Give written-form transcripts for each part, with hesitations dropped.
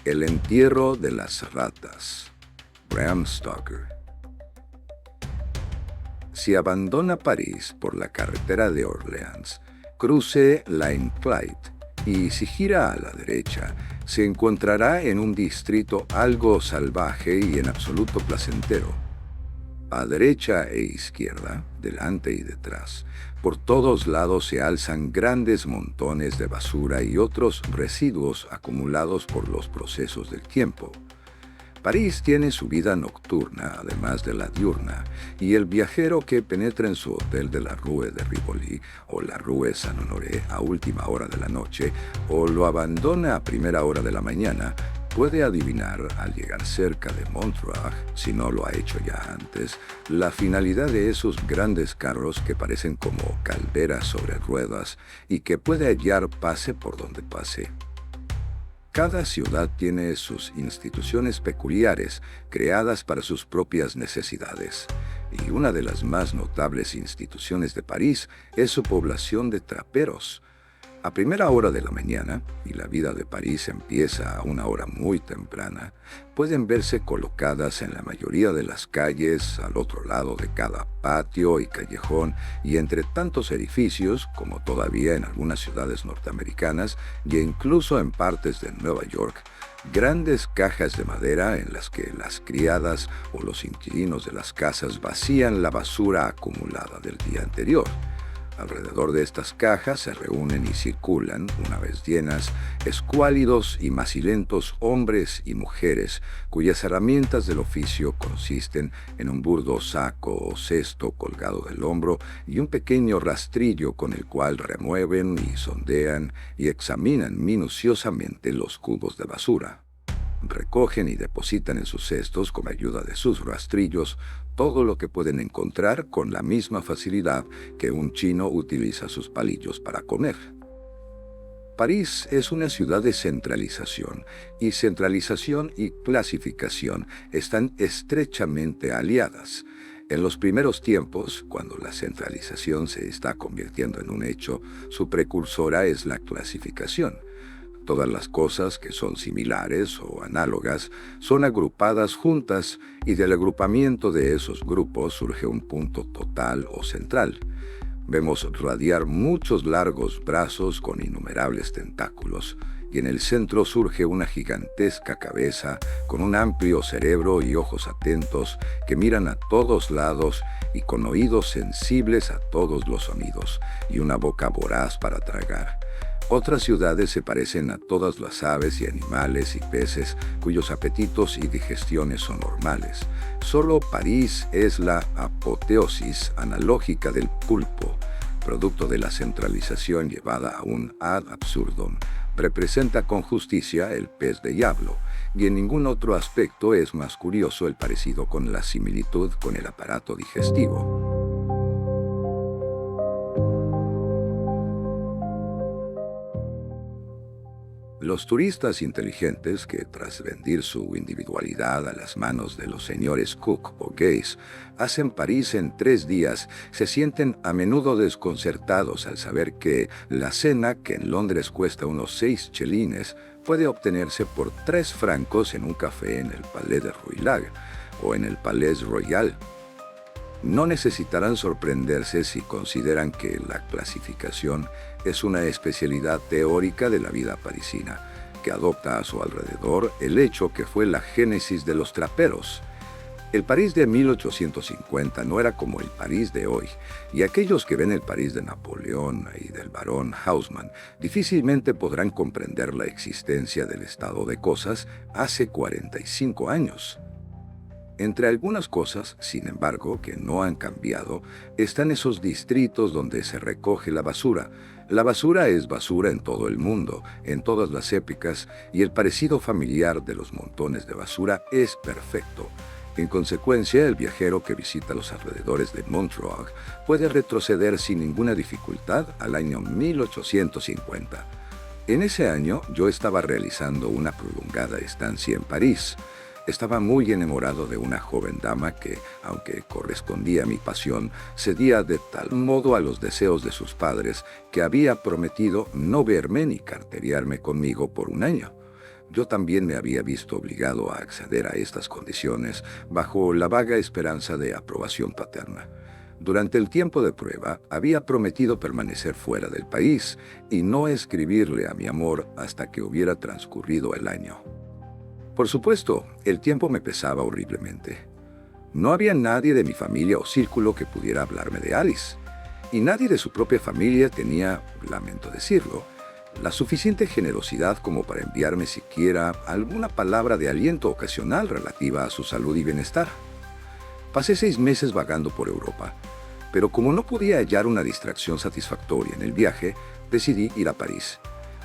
El entierro de las ratas. Bram Stoker. Si abandona París por la carretera de Orleans, cruce Line Clyde y si gira a la derecha, se encontrará en un distrito algo salvaje y en absoluto placentero. A derecha e izquierda, delante y detrás, por todos lados se alzan grandes montones de basura y otros residuos acumulados por los procesos del tiempo. París tiene su vida nocturna, además de la diurna, y el viajero que penetra en su hotel de la Rue de Rivoli o la Rue Saint-Honoré a última hora de la noche, o lo abandona a primera hora de la mañana, puede adivinar, al llegar cerca de Montreux, si no lo ha hecho ya antes, la finalidad de esos grandes carros que parecen como calderas sobre ruedas y que puede hallar pase por donde pase. Cada ciudad tiene sus instituciones peculiares, creadas para sus propias necesidades, y una de las más notables instituciones de París es su población de traperos. A primera hora de la mañana, y la vida de París empieza a una hora muy temprana, pueden verse colocadas en la mayoría de las calles, al otro lado de cada patio y callejón, y entre tantos edificios, como todavía en algunas ciudades norteamericanas, y incluso en partes de Nueva York, grandes cajas de madera en las que las criadas o los inquilinos de las casas vacían la basura acumulada del día anterior. Alrededor de estas cajas se reúnen y circulan, una vez llenas, escuálidos y macilentos hombres y mujeres cuyas herramientas del oficio consisten en un burdo saco o cesto colgado del hombro y un pequeño rastrillo con el cual remueven y sondean y examinan minuciosamente los cubos de basura. Recogen y depositan en sus cestos, con ayuda de sus rastrillos, todo lo que pueden encontrar con la misma facilidad que un chino utiliza sus palillos para comer. París es una ciudad de centralización, y centralización y clasificación están estrechamente aliadas. En los primeros tiempos, cuando la centralización se está convirtiendo en un hecho, su precursora es la clasificación. Todas las cosas que son similares o análogas son agrupadas juntas y del agrupamiento de esos grupos surge un punto total o central. Vemos radiar muchos largos brazos con innumerables tentáculos y en el centro surge una gigantesca cabeza con un amplio cerebro y ojos atentos que miran a todos lados y con oídos sensibles a todos los sonidos y una boca voraz para tragar. Otras ciudades se parecen a todas las aves y animales y peces cuyos apetitos y digestiones son normales. Solo París es la apoteosis analógica del pulpo, producto de la centralización llevada a un ad absurdum. Representa con justicia el pez de diablo, y en ningún otro aspecto es más curioso el parecido con la similitud con el aparato digestivo. Los turistas inteligentes que, tras vender su individualidad a las manos de los señores Cook o Gaze, hacen París en 3 días, se sienten a menudo desconcertados al saber que la cena, que en Londres cuesta unos 6 chelines, puede obtenerse por 3 francos en un café en el Palais de Rouillac o en el Palais Royal. No necesitarán sorprenderse si consideran que la clasificación es una especialidad teórica de la vida parisina, que adopta a su alrededor el hecho que fue la génesis de los traperos. El París de 1850 no era como el París de hoy, y aquellos que ven el París de Napoleón y del barón Haussmann difícilmente podrán comprender la existencia del estado de cosas hace 45 años. Entre algunas cosas, sin embargo, que no han cambiado, están esos distritos donde se recoge la basura. La basura es basura en todo el mundo, en todas las épocas, y el parecido familiar de los montones de basura es perfecto. En consecuencia, el viajero que visita los alrededores de Montreux puede retroceder sin ninguna dificultad al año 1850. En ese año, yo estaba realizando una prolongada estancia en París. Estaba muy enamorado de una joven dama que, aunque correspondía a mi pasión, cedía de tal modo a los deseos de sus padres que había prometido no verme ni carteriarme conmigo por un año. Yo también me había visto obligado a acceder a estas condiciones bajo la vaga esperanza de aprobación paterna. Durante el tiempo de prueba, había prometido permanecer fuera del país y no escribirle a mi amor hasta que hubiera transcurrido el año. Por supuesto, el tiempo me pesaba horriblemente. No había nadie de mi familia o círculo que pudiera hablarme de Alice, y nadie de su propia familia tenía, lamento decirlo, la suficiente generosidad como para enviarme siquiera alguna palabra de aliento ocasional relativa a su salud y bienestar. Pasé 6 meses vagando por Europa, pero como no podía hallar una distracción satisfactoria en el viaje, decidí ir a París,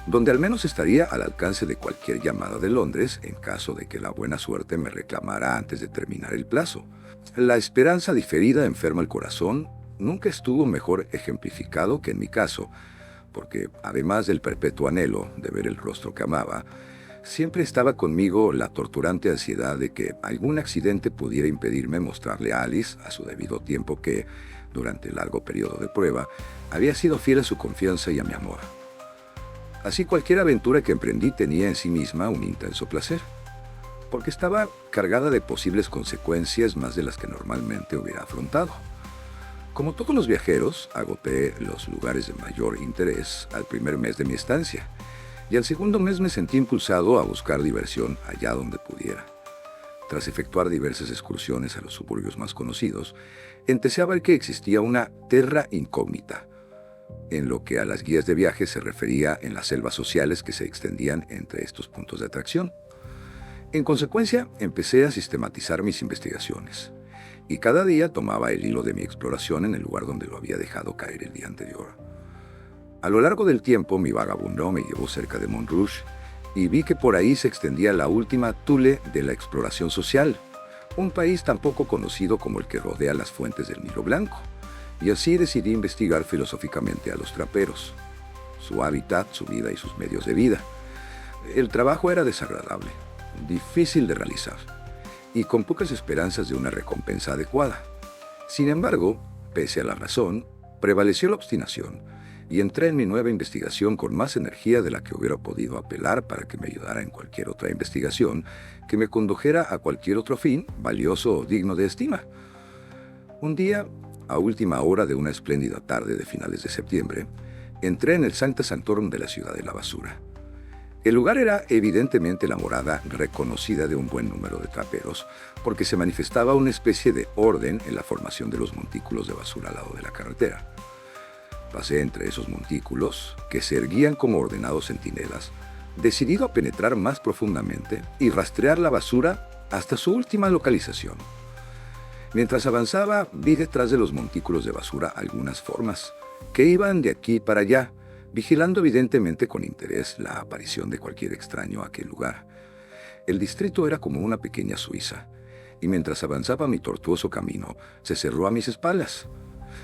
donde al menos estaría al alcance de cualquier llamada de Londres en caso de que la buena suerte me reclamara antes de terminar el plazo. La esperanza diferida enferma el corazón nunca estuvo mejor ejemplificado que en mi caso, porque además del perpetuo anhelo de ver el rostro que amaba, siempre estaba conmigo la torturante ansiedad de que algún accidente pudiera impedirme mostrarle a Alice a su debido tiempo que, durante el largo periodo de prueba, había sido fiel a su confianza y a mi amor. Así cualquier aventura que emprendí tenía en sí misma un intenso placer, porque estaba cargada de posibles consecuencias más de las que normalmente hubiera afrontado. Como todos los viajeros, agoté los lugares de mayor interés al primer mes de mi estancia, y al segundo mes me sentí impulsado a buscar diversión allá donde pudiera. Tras efectuar diversas excursiones a los suburbios más conocidos, empecé a ver que existía una terra incógnita, en lo que a las guías de viaje se refería en las selvas sociales que se extendían entre estos puntos de atracción. En consecuencia, empecé a sistematizar mis investigaciones, y cada día tomaba el hilo de mi exploración en el lugar donde lo había dejado caer el día anterior. A lo largo del tiempo, mi vagabundo me llevó cerca de Montrouge y vi que por ahí se extendía la última tule de la exploración social, un país tan poco conocido como el que rodea las fuentes del Nilo Blanco, y así decidí investigar filosóficamente a los traperos, su hábitat, su vida y sus medios de vida. El trabajo era desagradable, difícil de realizar, y con pocas esperanzas de una recompensa adecuada. Sin embargo, pese a la razón, prevaleció la obstinación, y entré en mi nueva investigación con más energía de la que hubiera podido apelar para que me ayudara en cualquier otra investigación que me condujera a cualquier otro fin valioso o digno de estima. Un día, a última hora de una espléndida tarde de finales de septiembre, entré en el Sancta Sanctorum de la Ciudad de la Basura. El lugar era evidentemente la morada reconocida de un buen número de traperos, porque se manifestaba una especie de orden en la formación de los montículos de basura al lado de la carretera. Pasé entre esos montículos, que se erguían como ordenados centinelas, decidido a penetrar más profundamente y rastrear la basura hasta su última localización. Mientras avanzaba, vi detrás de los montículos de basura algunas formas, que iban de aquí para allá, vigilando evidentemente con interés la aparición de cualquier extraño a aquel lugar. El distrito era como una pequeña Suiza, y mientras avanzaba mi tortuoso camino, se cerró a mis espaldas.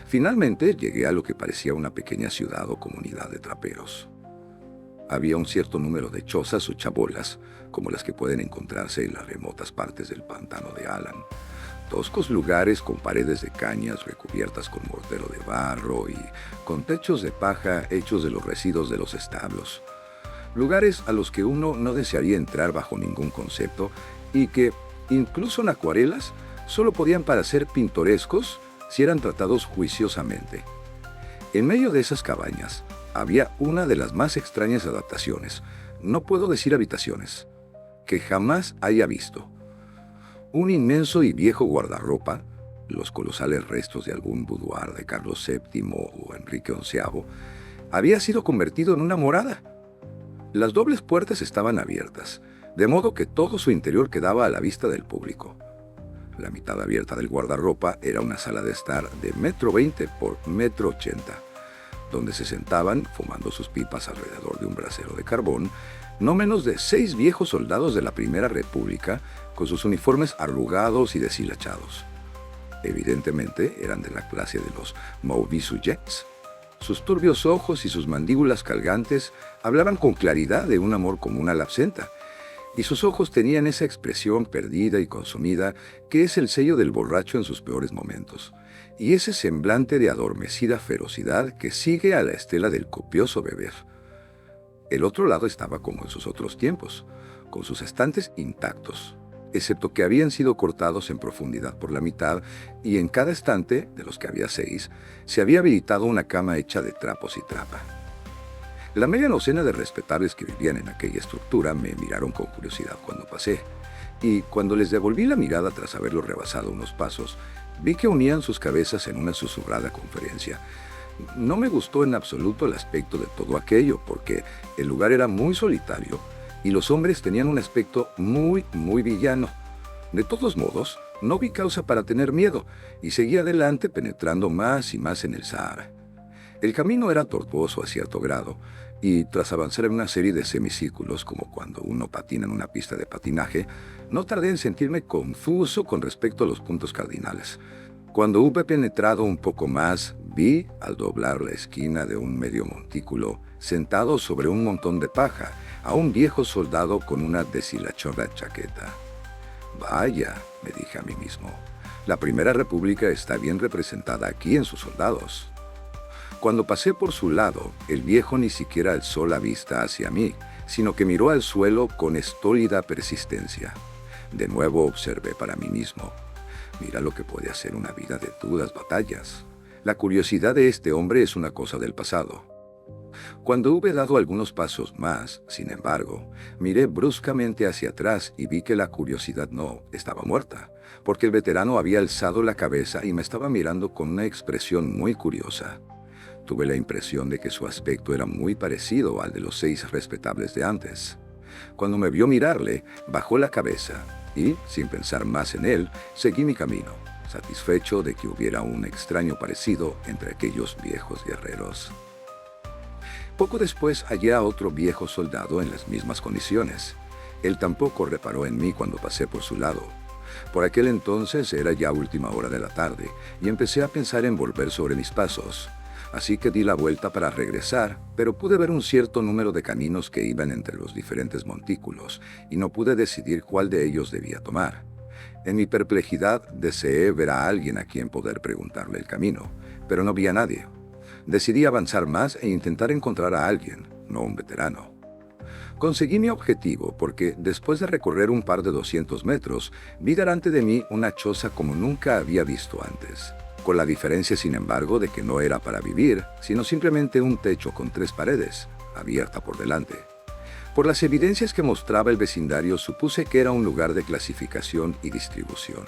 Finalmente llegué a lo que parecía una pequeña ciudad o comunidad de traperos. Había un cierto número de chozas o chabolas, como las que pueden encontrarse en las remotas partes del pantano de Alan. Toscos lugares con paredes de cañas recubiertas con mortero de barro y con techos de paja hechos de los residuos de los establos. Lugares a los que uno no desearía entrar bajo ningún concepto y que, incluso en acuarelas, solo podían parecer pintorescos si eran tratados juiciosamente. En medio de esas cabañas había una de las más extrañas adaptaciones, no puedo decir habitaciones, que jamás haya visto. Un inmenso y viejo guardarropa, los colosales restos de algún boudoir de Carlos VII o Enrique XI, había sido convertido en una morada. Las dobles puertas estaban abiertas, de modo que todo su interior quedaba a la vista del público. La mitad abierta del guardarropa era una sala de estar de 1,20 m por 1,80 m, donde se sentaban, fumando sus pipas alrededor de un brasero de carbón, no menos de 6 viejos soldados de la Primera República, con sus uniformes arrugados y deshilachados. Evidentemente eran de la clase de los Mauvais Sujets. Sus turbios ojos y sus mandíbulas colgantes hablaban con claridad de un amor común a la absenta, y sus ojos tenían esa expresión perdida y consumida que es el sello del borracho en sus peores momentos, y ese semblante de adormecida ferocidad que sigue a la estela del copioso beber. El otro lado estaba como en sus otros tiempos, con sus estantes intactos, excepto que habían sido cortados en profundidad por la mitad, y en cada estante, de los que había 6, se había habilitado una cama hecha de trapos y trapa. La media docena de respetables que vivían en aquella estructura me miraron con curiosidad cuando pasé, y cuando les devolví la mirada tras haberlo rebasado unos pasos, vi que unían sus cabezas en una susurrada conferencia. No me gustó en absoluto el aspecto de todo aquello, porque el lugar era muy solitario y los hombres tenían un aspecto muy villano. De todos modos, no vi causa para tener miedo y seguí adelante penetrando más y más en el Sahara. El camino era tortuoso a cierto grado, y tras avanzar en una serie de semicírculos, como cuando uno patina en una pista de patinaje, no tardé en sentirme confuso con respecto a los puntos cardinales. Cuando hube penetrado un poco más, vi, al doblar la esquina de un medio montículo, sentado sobre un montón de paja, a un viejo soldado con una deshilachada chaqueta. Vaya, me dije a mí mismo, la Primera República está bien representada aquí en sus soldados. Cuando pasé por su lado, el viejo ni siquiera alzó la vista hacia mí, sino que miró al suelo con estólida persistencia. De nuevo observé para mí mismo. Mira lo que puede hacer una vida de duras batallas. La curiosidad de este hombre es una cosa del pasado. Cuando hube dado algunos pasos más, sin embargo, miré bruscamente hacia atrás y vi que la curiosidad no estaba muerta, porque el veterano había alzado la cabeza y me estaba mirando con una expresión muy curiosa. Tuve la impresión de que su aspecto era muy parecido al de los 6 respetables de antes. Cuando me vio mirarle, bajó la cabeza y, sin pensar más en él, seguí mi camino, satisfecho de que hubiera un extraño parecido entre aquellos viejos guerreros. Poco después hallé a otro viejo soldado en las mismas condiciones. Él tampoco reparó en mí cuando pasé por su lado. Por aquel entonces era ya última hora de la tarde y empecé a pensar en volver sobre mis pasos. Así que di la vuelta para regresar, pero pude ver un cierto número de caminos que iban entre los diferentes montículos y no pude decidir cuál de ellos debía tomar. En mi perplejidad deseé ver a alguien a quien poder preguntarle el camino, pero no vi a nadie. Decidí avanzar más e intentar encontrar a alguien, no un veterano. Conseguí mi objetivo porque, después de recorrer un par de 200 metros, vi delante de mí una choza como nunca había visto antes, con la diferencia, sin embargo, de que no era para vivir, sino simplemente un techo con 3 paredes, abierta por delante. Por las evidencias que mostraba el vecindario, supuse que era un lugar de clasificación y distribución.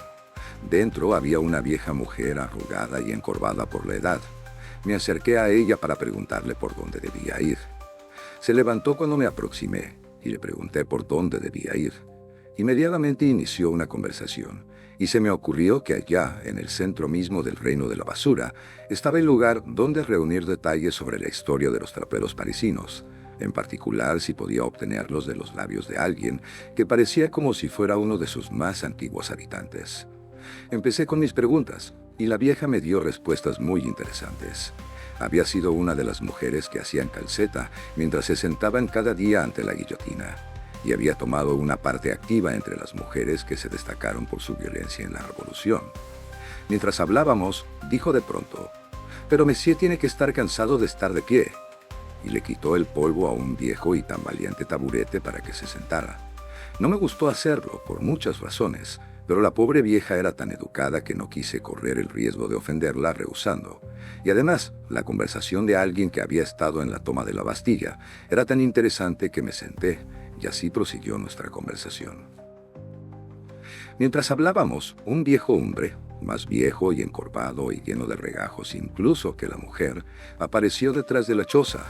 Dentro había una vieja mujer arrugada y encorvada por la edad. Me acerqué a ella para preguntarle por dónde debía ir. Se levantó cuando me aproximé y le pregunté por dónde debía ir. Inmediatamente inició una conversación y se me ocurrió que allá, en el centro mismo del reino de la basura, estaba el lugar donde reunir detalles sobre la historia de los traperos parisinos, en particular si podía obtenerlos de los labios de alguien que parecía como si fuera uno de sus más antiguos habitantes. Empecé con mis preguntas y la vieja me dio respuestas muy interesantes. Había sido una de las mujeres que hacían calceta mientras se sentaban cada día ante la guillotina, y había tomado una parte activa entre las mujeres que se destacaron por su violencia en la Revolución. Mientras hablábamos, dijo de pronto: «Pero Monsieur tiene que estar cansado de estar de pie», y le quitó el polvo a un viejo y tan valiente taburete para que se sentara. No me gustó hacerlo, por muchas razones, pero la pobre vieja era tan educada que no quise correr el riesgo de ofenderla rehusando. Y además, la conversación de alguien que había estado en la toma de la Bastilla era tan interesante que me senté, y así prosiguió nuestra conversación. Mientras hablábamos, un viejo hombre, más viejo y encorvado y lleno de regajos incluso que la mujer, apareció detrás de la choza.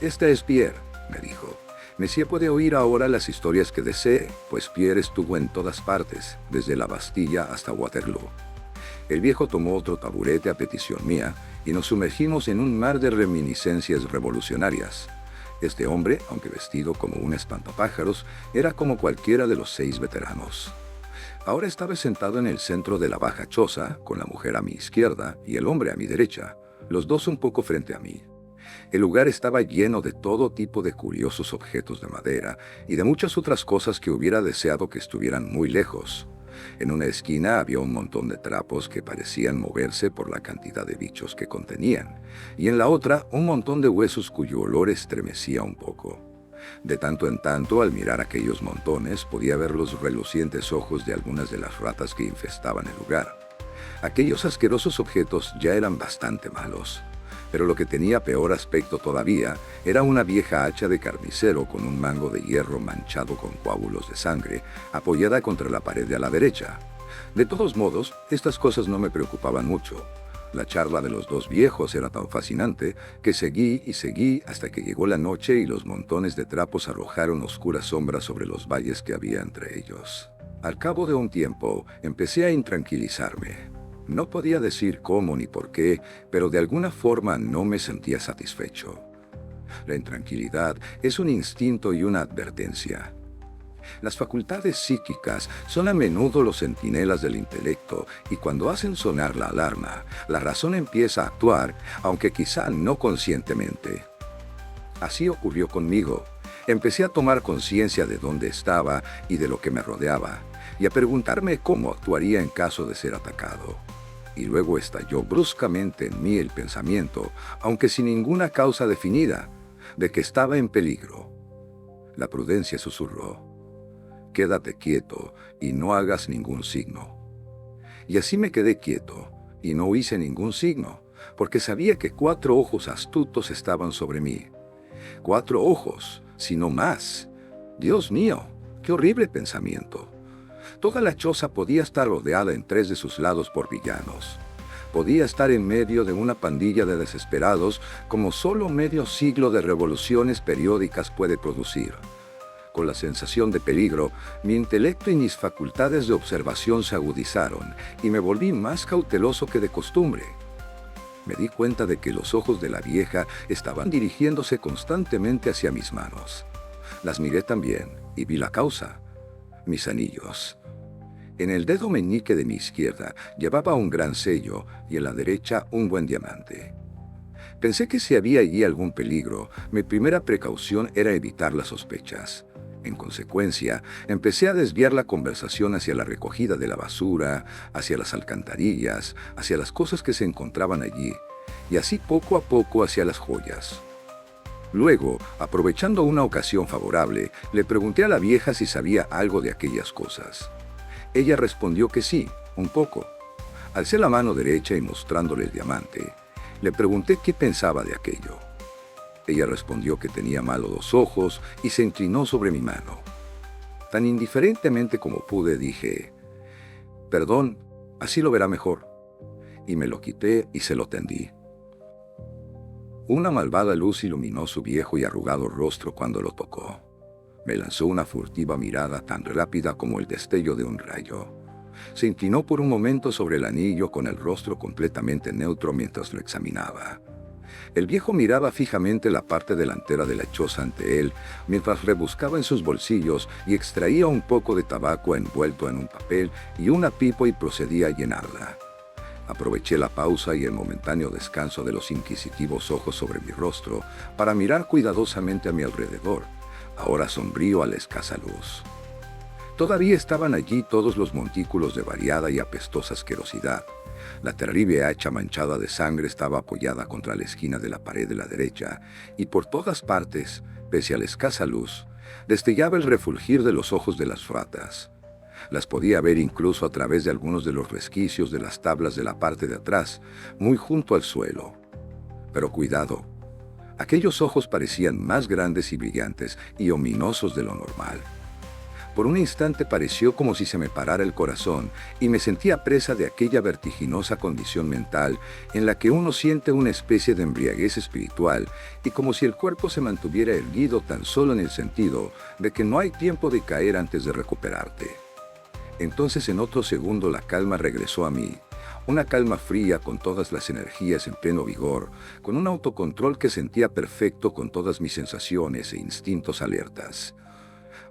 «Esta es Pierre», me dijo. «Monsieur puede oír ahora las historias que desee, pues Pierre estuvo en todas partes, desde la Bastilla hasta Waterloo». El viejo tomó otro taburete a petición mía y nos sumergimos en un mar de reminiscencias revolucionarias. Este hombre, aunque vestido como un espantapájaros, era como cualquiera de los 6 veteranos. Ahora estaba sentado en el centro de la baja choza, con la mujer a mi izquierda y el hombre a mi derecha, los dos un poco frente a mí. El lugar estaba lleno de todo tipo de curiosos objetos de madera y de muchas otras cosas que hubiera deseado que estuvieran muy lejos. En una esquina había un montón de trapos que parecían moverse por la cantidad de bichos que contenían, y en la otra un montón de huesos cuyo olor estremecía un poco. De tanto en tanto, al mirar aquellos montones, podía ver los relucientes ojos de algunas de las ratas que infestaban el lugar. Aquellos asquerosos objetos ya eran bastante malos, pero lo que tenía peor aspecto todavía era una vieja hacha de carnicero con un mango de hierro manchado con coágulos de sangre, apoyada contra la pared de a la derecha. De todos modos, estas cosas no me preocupaban mucho. La charla de los dos viejos era tan fascinante que seguí y seguí hasta que llegó la noche y los montones de trapos arrojaron oscuras sombras sobre los valles que había entre ellos. Al cabo de un tiempo, empecé a intranquilizarme. No podía decir cómo ni por qué, pero de alguna forma no me sentía satisfecho. La intranquilidad es un instinto y una advertencia. Las facultades psíquicas son a menudo los centinelas del intelecto y cuando hacen sonar la alarma, la razón empieza a actuar, aunque quizá no conscientemente. Así ocurrió conmigo. Empecé a tomar conciencia de dónde estaba y de lo que me rodeaba, y a preguntarme cómo actuaría en caso de ser atacado. Y luego estalló bruscamente en mí el pensamiento, aunque sin ninguna causa definida, de que estaba en peligro. La prudencia susurró: quédate quieto y no hagas ningún signo. Y así me quedé quieto y no hice ningún signo, porque sabía que 4 ojos astutos estaban sobre mí. 4 ojos, si no más. Dios mío, qué horrible pensamiento. Toda la choza podía estar rodeada en 3 de sus lados por villanos. Podía estar en medio de una pandilla de desesperados como solo medio siglo de revoluciones periódicas puede producir. Con la sensación de peligro, mi intelecto y mis facultades de observación se agudizaron y me volví más cauteloso que de costumbre. Me di cuenta de que los ojos de la vieja estaban dirigiéndose constantemente hacia mis manos. Las miré también y vi la causa: mis anillos. En el dedo meñique de mi izquierda llevaba un gran sello y en la derecha un buen diamante. Pensé que si había allí algún peligro, mi primera precaución era evitar las sospechas. En consecuencia, empecé a desviar la conversación hacia la recogida de la basura, hacia las alcantarillas, hacia las cosas que se encontraban allí, y así poco a poco hacia las joyas. Luego, aprovechando una ocasión favorable, le pregunté a la vieja si sabía algo de aquellas cosas. Ella respondió que sí, un poco. Alcé la mano derecha y mostrándole el diamante, le pregunté qué pensaba de aquello. Ella respondió que tenía malos 2 ojos y se inclinó sobre mi mano. Tan indiferentemente como pude dije: perdón, así lo verá mejor. Y me lo quité y se lo tendí. Una malvada luz iluminó su viejo y arrugado rostro cuando lo tocó. Me lanzó una furtiva mirada tan rápida como el destello de un rayo. Se inclinó por un momento sobre el anillo con el rostro completamente neutro mientras lo examinaba. El viejo miraba fijamente la parte delantera de la choza ante él, mientras rebuscaba en sus bolsillos y extraía un poco de tabaco envuelto en un papel y una pipa y procedía a llenarla. Aproveché la pausa y el momentáneo descanso de los inquisitivos ojos sobre mi rostro para mirar cuidadosamente a mi alrededor, ahora sombrío a la escasa luz. Todavía estaban allí todos los montículos de variada y apestosa asquerosidad. La terrible hacha manchada de sangre estaba apoyada contra la esquina de la pared de la derecha, y por todas partes, pese a la escasa luz, destellaba el refulgir de los ojos de las ratas. Las podía ver incluso a través de algunos de los resquicios de las tablas de la parte de atrás, muy junto al suelo. Pero cuidado, aquellos ojos parecían más grandes y brillantes y ominosos de lo normal. Por un instante pareció como si se me parara el corazón y me sentía presa de aquella vertiginosa condición mental en la que uno siente una especie de embriaguez espiritual y como si el cuerpo se mantuviera erguido tan solo en el sentido de que no hay tiempo de caer antes de recuperarte. Entonces en otro segundo la calma regresó a mí, una calma fría con todas las energías en pleno vigor, con un autocontrol que sentía perfecto con todas mis sensaciones e instintos alertas.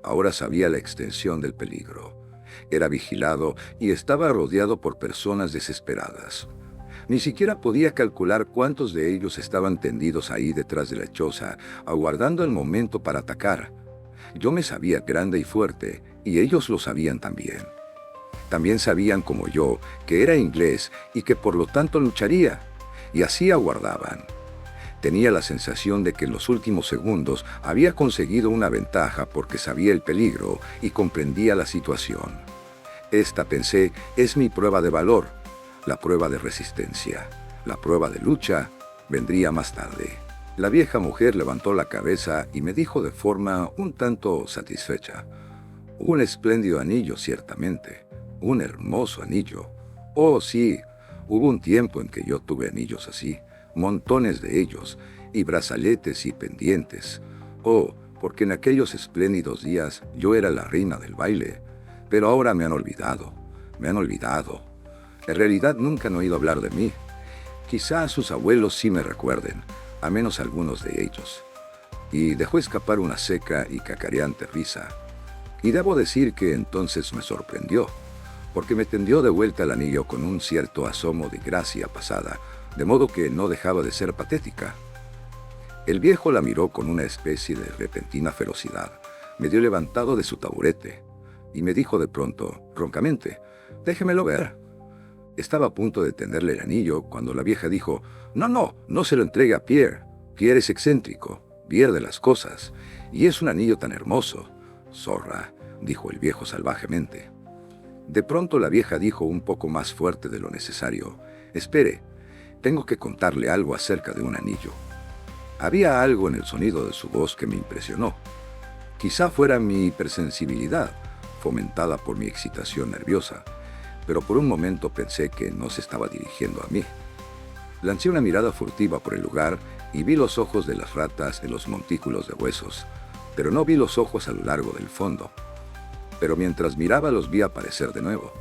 Ahora sabía la extensión del peligro. Era vigilado y estaba rodeado por personas desesperadas. Ni siquiera podía calcular cuántos de ellos estaban tendidos ahí detrás de la choza, aguardando el momento para atacar. Yo me sabía grande y fuerte, y ellos lo sabían también. También sabían, como yo, que era inglés y que por lo tanto lucharía, y así aguardaban. Tenía la sensación de que en los últimos segundos había conseguido una ventaja porque sabía el peligro y comprendía la situación. Esta, pensé, es mi prueba de valor, la prueba de resistencia. La prueba de lucha vendría más tarde. La vieja mujer levantó la cabeza y me dijo de forma un tanto satisfecha: un espléndido anillo, ciertamente. Un hermoso anillo. Oh, sí, hubo un tiempo en que yo tuve anillos así, montones de ellos, y brazaletes y pendientes. Oh, porque en aquellos espléndidos días yo era la reina del baile. Pero ahora me han olvidado. En realidad nunca han oído hablar de mí. Quizás sus abuelos sí me recuerden, a menos algunos de ellos. Y dejó escapar una seca y cacareante risa. Y debo decir que entonces me sorprendió, porque me tendió de vuelta el anillo con un cierto asomo de gracia pasada, de modo que no dejaba de ser patética. El viejo la miró con una especie de repentina ferocidad, medio levantado de su taburete, y me dijo de pronto, roncamente: «Déjemelo ver». Estaba a punto de tenderle el anillo cuando la vieja dijo: no se lo entregue a Pierre. Pierre es excéntrico, pierde las cosas, y es un anillo tan hermoso». «Zorra», dijo el viejo salvajemente. De pronto la vieja dijo un poco más fuerte de lo necesario: «Espere, tengo que contarle algo acerca de un anillo». Había algo en el sonido de su voz que me impresionó. Quizá fuera mi hipersensibilidad, fomentada por mi excitación nerviosa, pero por un momento pensé que no se estaba dirigiendo a mí. Lancé una mirada furtiva por el lugar y vi los ojos de las ratas en los montículos de huesos, pero no vi los ojos a lo largo del fondo. Pero mientras miraba los vi aparecer de nuevo.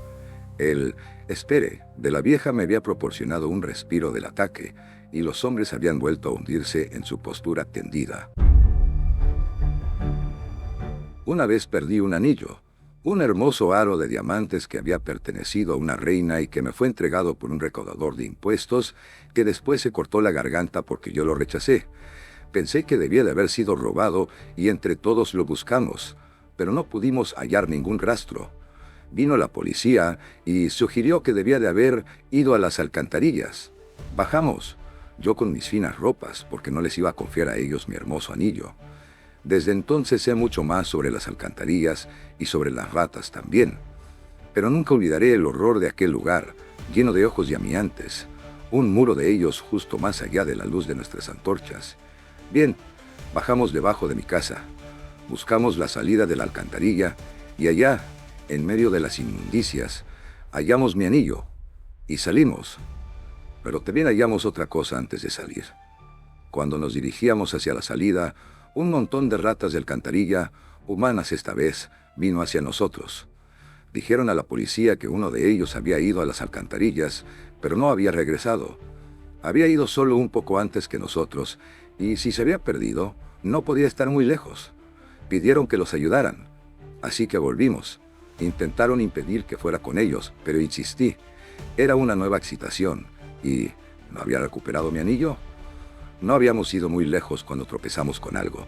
El «espere» de la vieja me había proporcionado un respiro del ataque, y los hombres habían vuelto a hundirse en su postura tendida. Una vez perdí un anillo, un hermoso aro de diamantes que había pertenecido a una reina y que me fue entregado por un recaudador de impuestos, que después se cortó la garganta porque yo lo rechacé. Pensé que debía de haber sido robado y entre todos lo buscamos, pero no pudimos hallar ningún rastro. Vino la policía y sugirió que debía de haber ido a las alcantarillas. Bajamos, yo con mis finas ropas, porque no les iba a confiar a ellos mi hermoso anillo. Desde entonces sé mucho más sobre las alcantarillas y sobre las ratas también. Pero nunca olvidaré el horror de aquel lugar, lleno de ojos llameantes, un muro de ellos justo más allá de la luz de nuestras antorchas. Bien, bajamos debajo de mi casa, buscamos la salida de la alcantarilla y allá, en medio de las inmundicias, hallamos mi anillo y salimos. Pero también hallamos otra cosa antes de salir. Cuando nos dirigíamos hacia la salida, un montón de ratas de alcantarilla, humanas esta vez, vino hacia nosotros. Dijeron a la policía que uno de ellos había ido a las alcantarillas, pero no había regresado. Había ido solo un poco antes que nosotros, y si se había perdido, no podía estar muy lejos. Pidieron que los ayudaran, así que volvimos. Intentaron impedir que fuera con ellos, pero insistí. Era una nueva excitación, y ¿no había recuperado mi anillo? No habíamos ido muy lejos cuando tropezamos con algo.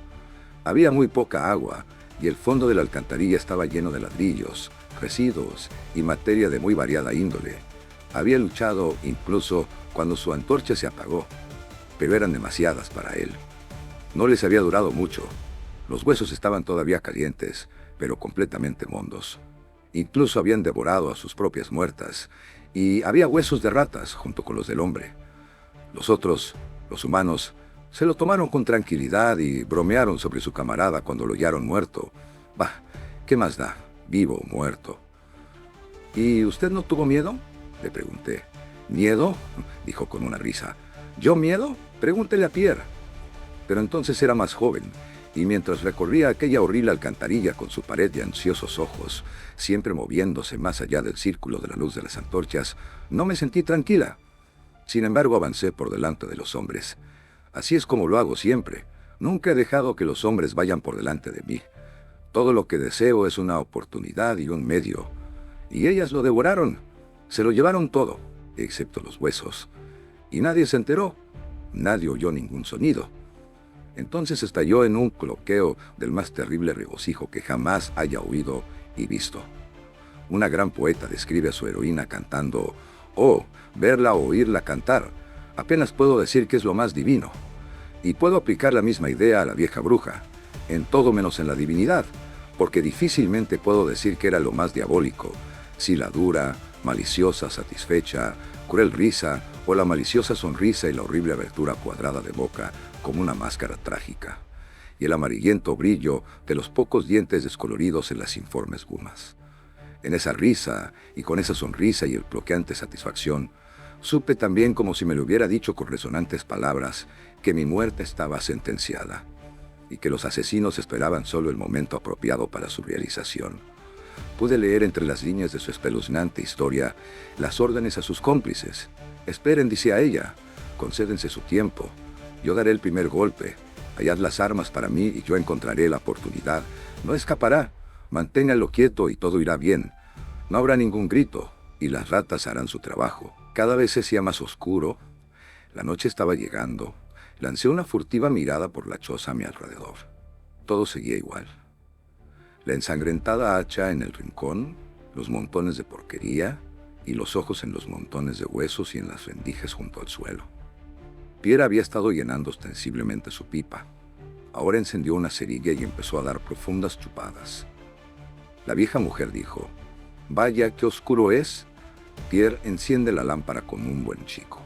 Había muy poca agua, y el fondo de la alcantarilla estaba lleno de ladrillos, residuos y materia de muy variada índole. Había luchado incluso cuando su antorcha se apagó, pero eran demasiadas para él. No les había durado mucho. Los huesos estaban todavía calientes, pero completamente mondos. Incluso habían devorado a sus propias muertas, y había huesos de ratas junto con los del hombre. Los otros, los humanos, se lo tomaron con tranquilidad y bromearon sobre su camarada cuando lo hallaron muerto. Bah, ¿qué más da? Vivo o muerto. ¿Y usted no tuvo miedo?, le pregunté. ¿Miedo?, dijo con una risa. ¿Yo miedo? Pregúntele a Pierre. Pero entonces era más joven, y mientras recorría aquella horrible alcantarilla con su pared de ansiosos ojos, siempre moviéndose más allá del círculo de la luz de las antorchas, no me sentí tranquila. Sin embargo, avancé por delante de los hombres. Así es como lo hago siempre. Nunca he dejado que los hombres vayan por delante de mí. Todo lo que deseo es una oportunidad y un medio. Y ellas lo devoraron. Se lo llevaron todo, excepto los huesos. Y nadie se enteró. Nadie oyó ningún sonido. Entonces estalló en un cloqueo del más terrible regocijo que jamás haya oído y visto. Una gran poeta describe a su heroína cantando. Oh, verla o oírla cantar. Apenas puedo decir que es lo más divino. Y puedo aplicar la misma idea a la vieja bruja, en todo menos en la divinidad, porque difícilmente puedo decir que era lo más diabólico, si la dura, maliciosa, satisfecha, cruel risa o la maliciosa sonrisa y la horrible abertura cuadrada de boca como una máscara trágica, y el amarillento brillo de los pocos dientes descoloridos en las informes gumas. En esa risa y con esa sonrisa y el bloqueante satisfacción, supe también, como si me lo hubiera dicho con resonantes palabras, que mi muerte estaba sentenciada y que los asesinos esperaban solo el momento apropiado para su realización. Pude leer entre las líneas de su espeluznante historia las órdenes a sus cómplices. Esperen, decía ella, concédense su tiempo. Yo daré el primer golpe. Hallad las armas para mí y yo encontraré la oportunidad. No escapará. Manténganlo quieto y todo irá bien. No habrá ningún grito y las ratas harán su trabajo. Cada vez se hacía más oscuro. La noche estaba llegando. Lancé una furtiva mirada por la choza a mi alrededor. Todo seguía igual. La ensangrentada hacha en el rincón, los montones de porquería y los ojos en los montones de huesos y en las rendijas junto al suelo. Pierre había estado llenando ostensiblemente su pipa. Ahora encendió una cerilla y empezó a dar profundas chupadas. La vieja mujer dijo: «Vaya, qué oscuro es. Pierre, enciende la lámpara como un buen chico».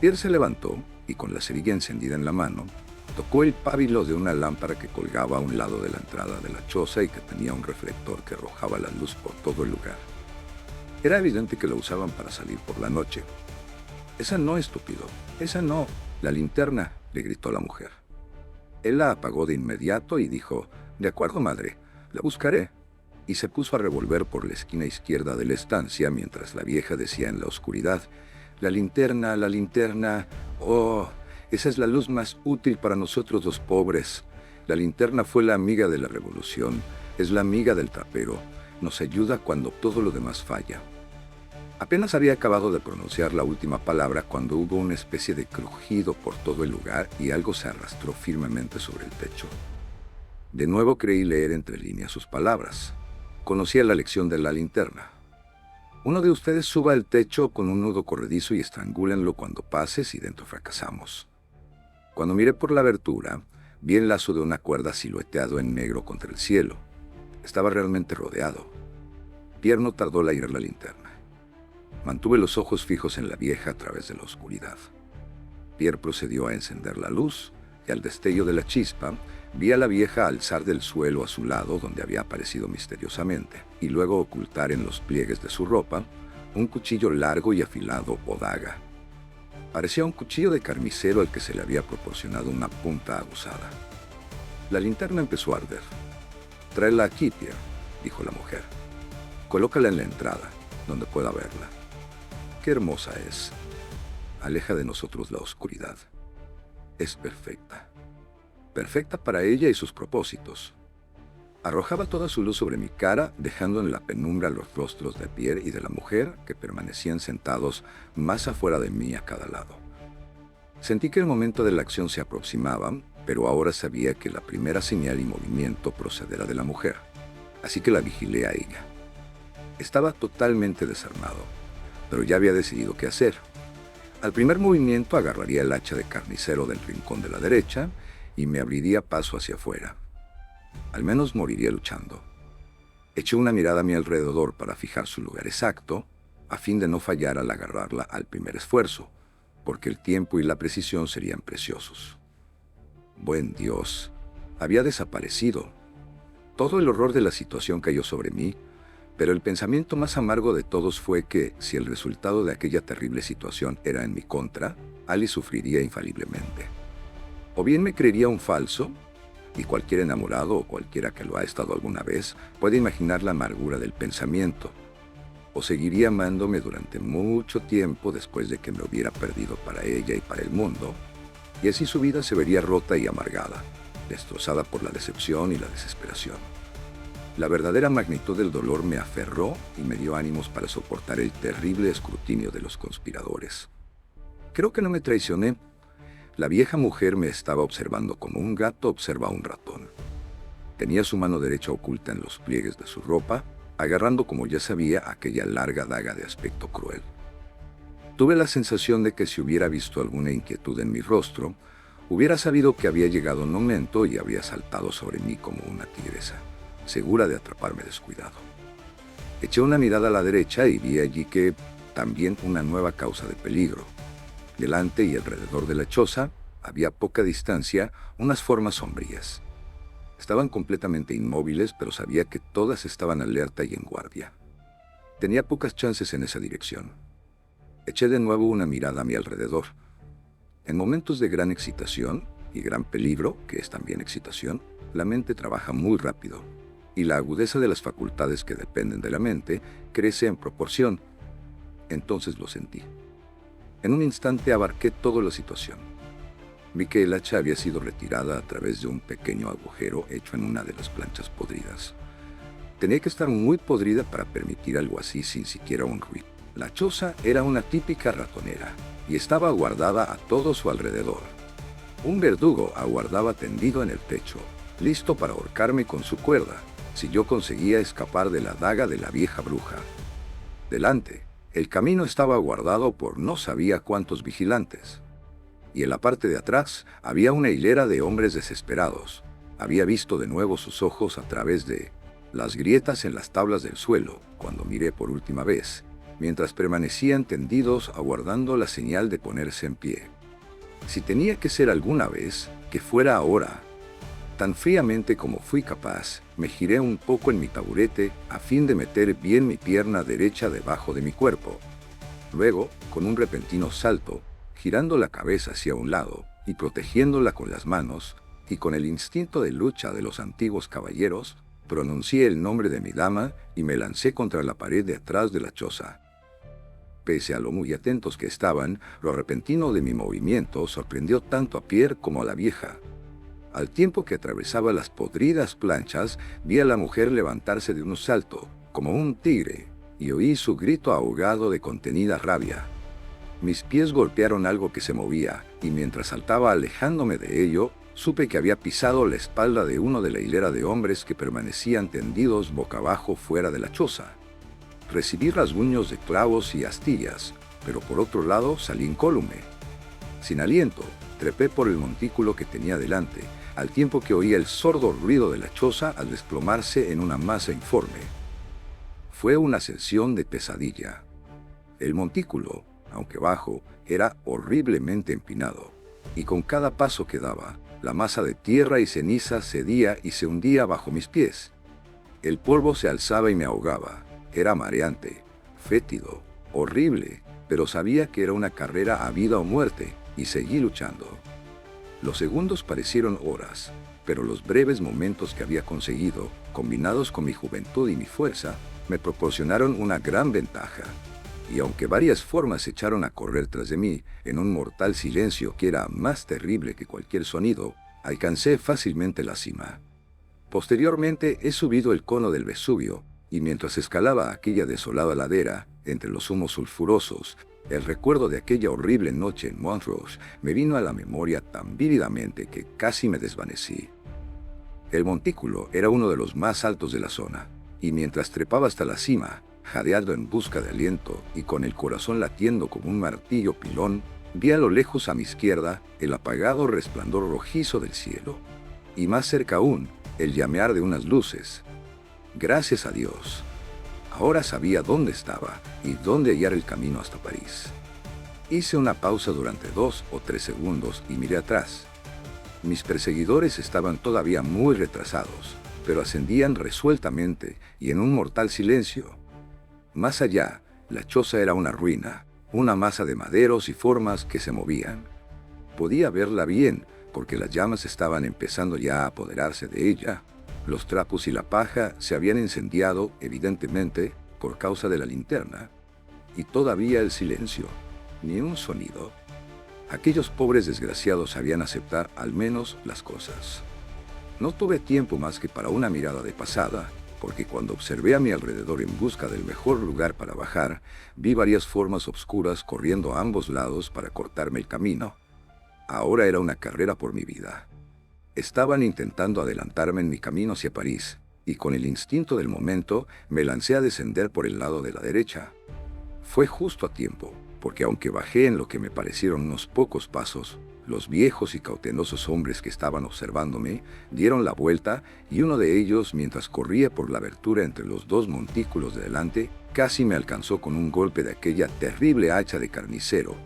Pierre se levantó y con la cerilla encendida en la mano, tocó el pabilo de una lámpara que colgaba a un lado de la entrada de la choza y que tenía un reflector que arrojaba la luz por todo el lugar. Era evidente que lo usaban para salir por la noche. «Esa no, estúpido, esa no, la linterna», le gritó la mujer. Él la apagó de inmediato y dijo: «De acuerdo, madre, la buscaré», y se puso a revolver por la esquina izquierda de la estancia mientras la vieja decía en la oscuridad: la linterna, oh, esa es la luz más útil para nosotros los pobres. La linterna fue la amiga de la revolución, es la amiga del trapero, nos ayuda cuando todo lo demás falla». Apenas había acabado de pronunciar la última palabra cuando hubo una especie de crujido por todo el lugar y algo se arrastró firmemente sobre el techo. De nuevo creí leer entre líneas sus palabras. Conocía la lección de la linterna. «Uno de ustedes suba al techo con un nudo corredizo y estrangúlenlo cuando pases y dentro fracasamos». Cuando miré por la abertura, vi el lazo de una cuerda silueteado en negro contra el cielo. Estaba realmente rodeado. Pierre no tardó en ir la linterna. Mantuve los ojos fijos en la vieja a través de la oscuridad. Pierre procedió a encender la luz y al destello de la chispa vi a la vieja alzar del suelo a su lado donde había aparecido misteriosamente y luego ocultar en los pliegues de su ropa un cuchillo largo y afilado o daga. Parecía un cuchillo de carnicero al que se le había proporcionado una punta aguzada. La linterna empezó a arder. «Tráela aquí, Pierre», dijo la mujer. «Colócala en la entrada, donde pueda verla. Qué hermosa es. Aleja de nosotros la oscuridad. Es perfecta. Perfecta para ella y sus propósitos». Arrojaba toda su luz sobre mi cara, dejando en la penumbra los rostros de Pierre y de la mujer que permanecían sentados más afuera de mí a cada lado. Sentí que el momento de la acción se aproximaba, pero ahora sabía que la primera señal y movimiento procederá de la mujer, así que la vigilé a ella. Estaba totalmente desarmado, pero ya había decidido qué hacer. Al primer movimiento agarraría el hacha de carnicero del rincón de la derecha y me abriría paso hacia afuera. Al menos moriría luchando. Eché una mirada a mi alrededor para fijar su lugar exacto, a fin de no fallar al agarrarla al primer esfuerzo, porque el tiempo y la precisión serían preciosos. Buen Dios, había desaparecido. Todo el horror de la situación cayó sobre mí, pero el pensamiento más amargo de todos fue que, si el resultado de aquella terrible situación era en mi contra, Alice sufriría infaliblemente. O bien me creería un falso, y cualquier enamorado o cualquiera que lo ha estado alguna vez puede imaginar la amargura del pensamiento, o seguiría amándome durante mucho tiempo después de que me hubiera perdido para ella y para el mundo, y así su vida se vería rota y amargada, destrozada por la decepción y la desesperación. La verdadera magnitud del dolor me aferró y me dio ánimos para soportar el terrible escrutinio de los conspiradores. Creo que no me traicioné. La vieja mujer me estaba observando como un gato observa a un ratón. Tenía su mano derecha oculta en los pliegues de su ropa, agarrando, como ya sabía, aquella larga daga de aspecto cruel. Tuve la sensación de que si hubiera visto alguna inquietud en mi rostro, Hubiera sabido que había llegado un momento y habría saltado sobre mí como una tigresa, segura de atraparme descuidado. Eché una mirada a la derecha y vi allí que también una nueva causa de peligro. Delante y alrededor de la choza, había poca distancia, unas formas sombrías. Estaban completamente inmóviles, pero sabía que todas estaban alerta y en guardia. Tenía pocas chances en esa dirección. Eché de nuevo una mirada a mi alrededor. En momentos de gran excitación y gran peligro, que es también excitación, la mente trabaja muy rápido, y la agudeza de las facultades que dependen de la mente crece en proporción. Entonces lo sentí. En un instante abarqué toda la situación. Vi que el hacha había sido retirada a través de un pequeño agujero hecho en una de las planchas podridas. Tenía que estar muy podrida para permitir algo así sin siquiera un ruido. La choza era una típica ratonera y estaba guardada a todo su alrededor. Un verdugo aguardaba tendido en el techo, listo para ahorcarme con su cuerda, si yo conseguía escapar de la daga de la vieja bruja. Delante, el camino estaba guardado por no sabía cuántos vigilantes. Y en la parte de atrás había una hilera de hombres desesperados. Había visto de nuevo sus ojos a través de las grietas en las tablas del suelo, cuando miré por última vez, mientras permanecían tendidos aguardando la señal de ponerse en pie. Si tenía que ser alguna vez, que fuera ahora. Tan fríamente como fui capaz, me giré un poco en mi taburete a fin de meter bien mi pierna derecha debajo de mi cuerpo. Luego, con un repentino salto, girando la cabeza hacia un lado y protegiéndola con las manos, y con el instinto de lucha de los antiguos caballeros, pronuncié el nombre de mi dama y me lancé contra la pared de atrás de la choza. Pese a lo muy atentos que estaban, lo repentino de mi movimiento sorprendió tanto a Pierre como a la vieja. Al tiempo que atravesaba las podridas planchas, vi a la mujer levantarse de un salto, como un tigre, y oí su grito ahogado de contenida rabia. Mis pies golpearon algo que se movía, y mientras saltaba alejándome de ello, supe que había pisado la espalda de uno de la hilera de hombres que permanecían tendidos boca abajo fuera de la choza. Recibí rasguños de clavos y astillas, pero por otro lado salí incólume. Sin aliento, trepé por el montículo que tenía delante, al tiempo que oía el sordo ruido de la choza al desplomarse en una masa informe. Fue una ascensión de pesadilla. El montículo, aunque bajo, era horriblemente empinado, y con cada paso que daba, la masa de tierra y ceniza cedía y se hundía bajo mis pies. El polvo se alzaba y me ahogaba. Era mareante, fétido, horrible, pero sabía que era una carrera a vida o muerte, y seguí luchando. Los segundos parecieron horas, pero los breves momentos que había conseguido, combinados con mi juventud y mi fuerza, me proporcionaron una gran ventaja. Y aunque varias formas se echaron a correr tras de mí, en un mortal silencio que era más terrible que cualquier sonido, alcancé fácilmente la cima. Posteriormente he subido el cono del Vesubio, y mientras escalaba aquella desolada ladera, entre los humos sulfurosos, el recuerdo de aquella horrible noche en Montrose me vino a la memoria tan vívidamente que casi me desvanecí. El montículo era uno de los más altos de la zona, y mientras trepaba hasta la cima, jadeando en busca de aliento y con el corazón latiendo como un martillo pilón, vi a lo lejos a mi izquierda el apagado resplandor rojizo del cielo, y más cerca aún, el llamear de unas luces. Gracias a Dios. Ahora sabía dónde estaba y dónde hallar el camino hasta París. Hice una pausa durante 2 o 3 segundos y miré atrás. Mis perseguidores estaban todavía muy retrasados, pero ascendían resueltamente y en un mortal silencio. Más allá, la choza era una ruina, una masa de maderos y formas que se movían. Podía verla bien, porque las llamas estaban empezando ya a apoderarse de ella. Los trapos y la paja se habían incendiado, evidentemente, por causa de la linterna. Y todavía el silencio, ni un sonido. Aquellos pobres desgraciados sabían aceptar al menos las cosas. No tuve tiempo más que para una mirada de pasada, porque cuando observé a mi alrededor en busca del mejor lugar para bajar, vi varias formas obscuras corriendo a ambos lados para cortarme el camino. Ahora era una carrera por mi vida. Estaban intentando adelantarme en mi camino hacia París, y con el instinto del momento me lancé a descender por el lado de la derecha. Fue justo a tiempo, porque aunque bajé en lo que me parecieron unos pocos pasos, Los viejos y cautelosos hombres que estaban observándome dieron la vuelta y uno de ellos, mientras corría por la abertura entre los dos montículos de delante, casi me alcanzó con un golpe de aquella terrible hacha de carnicero.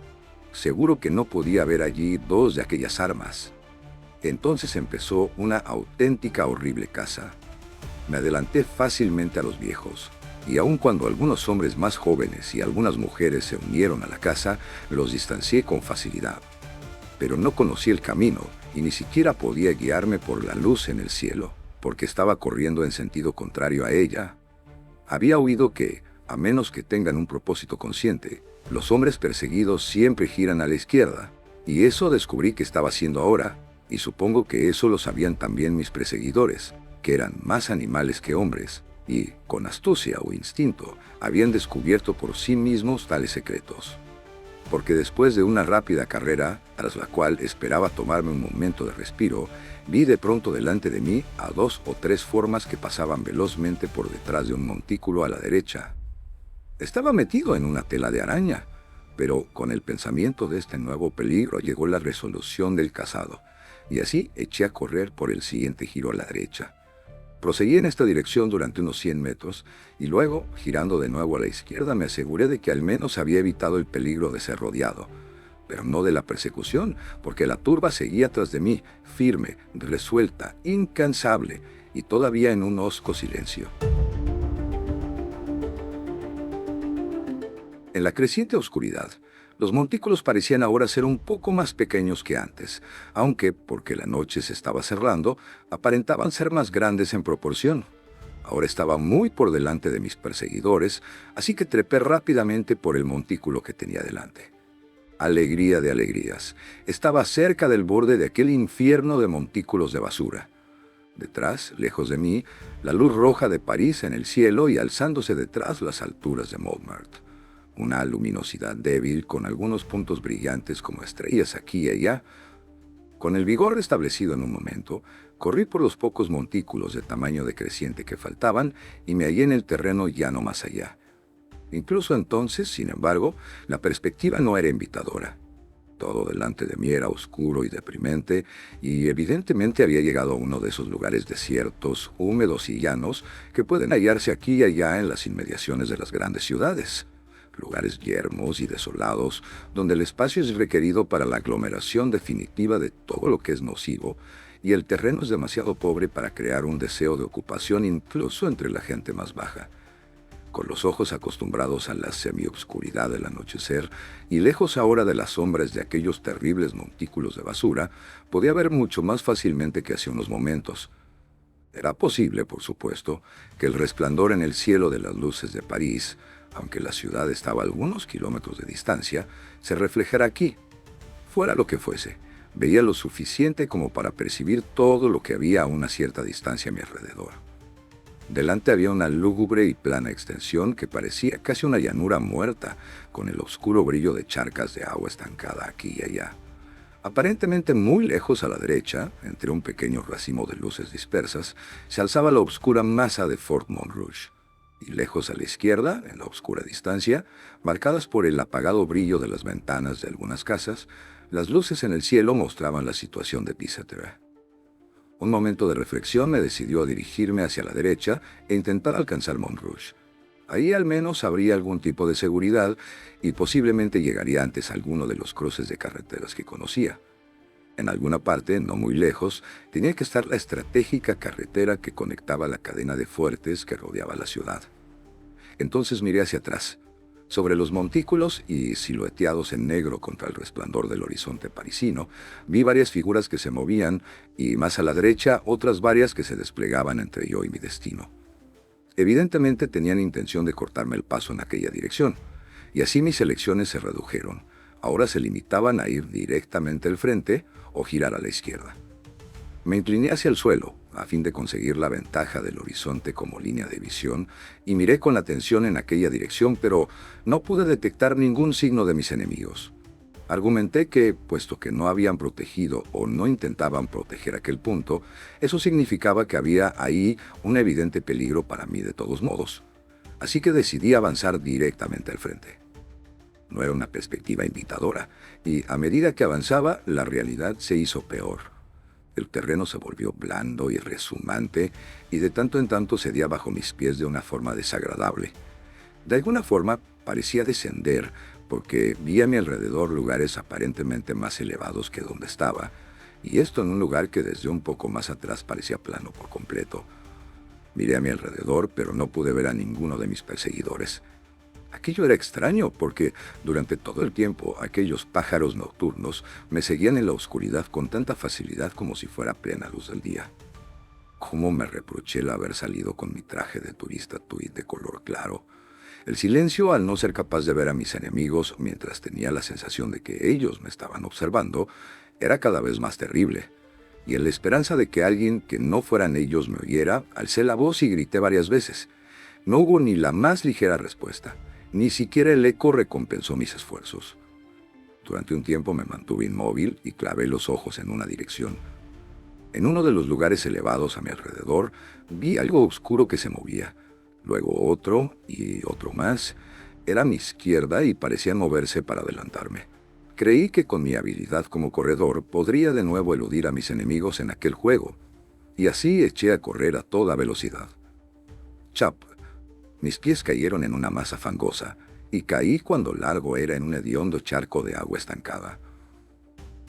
Seguro que no podía haber allí dos de aquellas armas. Entonces empezó una auténtica horrible caza. Me adelanté fácilmente a los viejos, y aun cuando algunos hombres más jóvenes y algunas mujeres se unieron a la caza, los distancié con facilidad. Pero no conocí el camino y ni siquiera podía guiarme por la luz en el cielo, porque estaba corriendo en sentido contrario a ella. Había oído que, a menos que tengan un propósito consciente, los hombres perseguidos siempre giran a la izquierda, y eso descubrí que estaba haciendo ahora, y supongo que eso lo sabían también mis perseguidores, que eran más animales que hombres, y, con astucia o instinto, habían descubierto por sí mismos tales secretos. Porque después de una rápida carrera, tras la cual esperaba tomarme un momento de respiro, vi de pronto delante de mí a 2 o 3 formas que pasaban velozmente por detrás de un montículo a la derecha. Estaba metido en una tela de araña, pero con el pensamiento de este nuevo peligro llegó la resolución del cazado, y así eché a correr por el siguiente giro a la derecha. Proseguí en esta dirección durante unos 100 metros y luego, girando de nuevo a la izquierda, me aseguré de que al menos había evitado el peligro de ser rodeado, pero no de la persecución, porque la turba seguía tras de mí, firme, resuelta, incansable y todavía en un hosco silencio. En la creciente oscuridad, los montículos parecían ahora ser un poco más pequeños que antes, aunque, porque la noche se estaba cerrando, aparentaban ser más grandes en proporción. Ahora estaba muy por delante de mis perseguidores, así que trepé rápidamente por el montículo que tenía delante. Alegría de alegrías. Estaba cerca del borde de aquel infierno de montículos de basura. Detrás, lejos de mí, la luz roja de París en el cielo y alzándose detrás las alturas de Montmartre. Una luminosidad débil con algunos puntos brillantes como estrellas aquí y allá. Con el vigor restablecido en un momento, corrí por los pocos montículos de tamaño decreciente que faltaban y me hallé en el terreno llano más allá. Incluso entonces, sin embargo, la perspectiva no era invitadora. Todo delante de mí era oscuro y deprimente, y evidentemente había llegado a uno de esos lugares desiertos, húmedos y llanos que pueden hallarse aquí y allá en las inmediaciones de las grandes ciudades. Lugares yermos y desolados, donde el espacio es requerido para la aglomeración definitiva de todo lo que es nocivo, y el terreno es demasiado pobre para crear un deseo de ocupación incluso entre la gente más baja. Con los ojos acostumbrados a la semiobscuridad del anochecer, y lejos ahora de las sombras de aquellos terribles montículos de basura, podía ver mucho más fácilmente que hace unos momentos. Era posible, por supuesto, que el resplandor en el cielo de las luces de París, aunque la ciudad estaba a algunos kilómetros de distancia, se reflejara aquí. Fuera lo que fuese, veía lo suficiente como para percibir todo lo que había a una cierta distancia a mi alrededor. Delante había una lúgubre y plana extensión que parecía casi una llanura muerta, con el oscuro brillo de charcas de agua estancada aquí y allá. Aparentemente muy lejos a la derecha, entre un pequeño racimo de luces dispersas, se alzaba la oscura masa de Fort Montrouge. Y lejos a la izquierda, en la oscura distancia, marcadas por el apagado brillo de las ventanas de algunas casas, las luces en el cielo mostraban la situación de Bicêtre. Un momento de reflexión me decidió a dirigirme hacia la derecha e intentar alcanzar Montrouge. Ahí al menos habría algún tipo de seguridad y posiblemente llegaría antes a alguno de los cruces de carreteras que conocía. En alguna parte, no muy lejos, tenía que estar la estratégica carretera que conectaba la cadena de fuertes que rodeaba la ciudad. Entonces miré hacia atrás, sobre los montículos y silueteados en negro contra el resplandor del horizonte parisino, vi varias figuras que se movían y más a la derecha otras varias que se desplegaban entre yo y mi destino. Evidentemente tenían intención de cortarme el paso en aquella dirección, y así mis elecciones se redujeron. Ahora se limitaban a ir directamente al frente o girar a la izquierda. Me incliné hacia el suelo, a fin de conseguir la ventaja del horizonte como línea de visión, y miré con atención en aquella dirección, pero no pude detectar ningún signo de mis enemigos. Argumenté que, puesto que no habían protegido o no intentaban proteger aquel punto, eso significaba que había ahí un evidente peligro para mí de todos modos. Así que decidí avanzar directamente al frente. No era una perspectiva invitadora, y a medida que avanzaba, la realidad se hizo peor. El terreno se volvió blando y resumante, y de tanto en tanto cedía bajo mis pies de una forma desagradable. De alguna forma parecía descender, porque vi a mi alrededor lugares aparentemente más elevados que donde estaba, y esto en un lugar que desde un poco más atrás parecía plano por completo. Miré a mi alrededor, pero no pude ver a ninguno de mis perseguidores. Aquello era extraño, porque durante todo el tiempo aquellos pájaros nocturnos me seguían en la oscuridad con tanta facilidad como si fuera plena luz del día. ¿Cómo me reproché el haber salido con mi traje de turista tweed de color claro? El silencio, al no ser capaz de ver a mis enemigos mientras tenía la sensación de que ellos me estaban observando, era cada vez más terrible. Y en la esperanza de que alguien que no fueran ellos me oyera, alcé la voz y grité varias veces. No hubo ni la más ligera respuesta. Ni siquiera el eco recompensó mis esfuerzos. Durante un tiempo me mantuve inmóvil y clavé los ojos en una dirección. En uno de los lugares elevados a mi alrededor, vi algo oscuro que se movía. Luego otro y otro más. Era a mi izquierda y parecían moverse para adelantarme. Creí que con mi habilidad como corredor podría de nuevo eludir a mis enemigos en aquel juego, y así eché a correr a toda velocidad. Chap. Mis pies cayeron en una masa fangosa, y caí cuando largo era en un hediondo charco de agua estancada.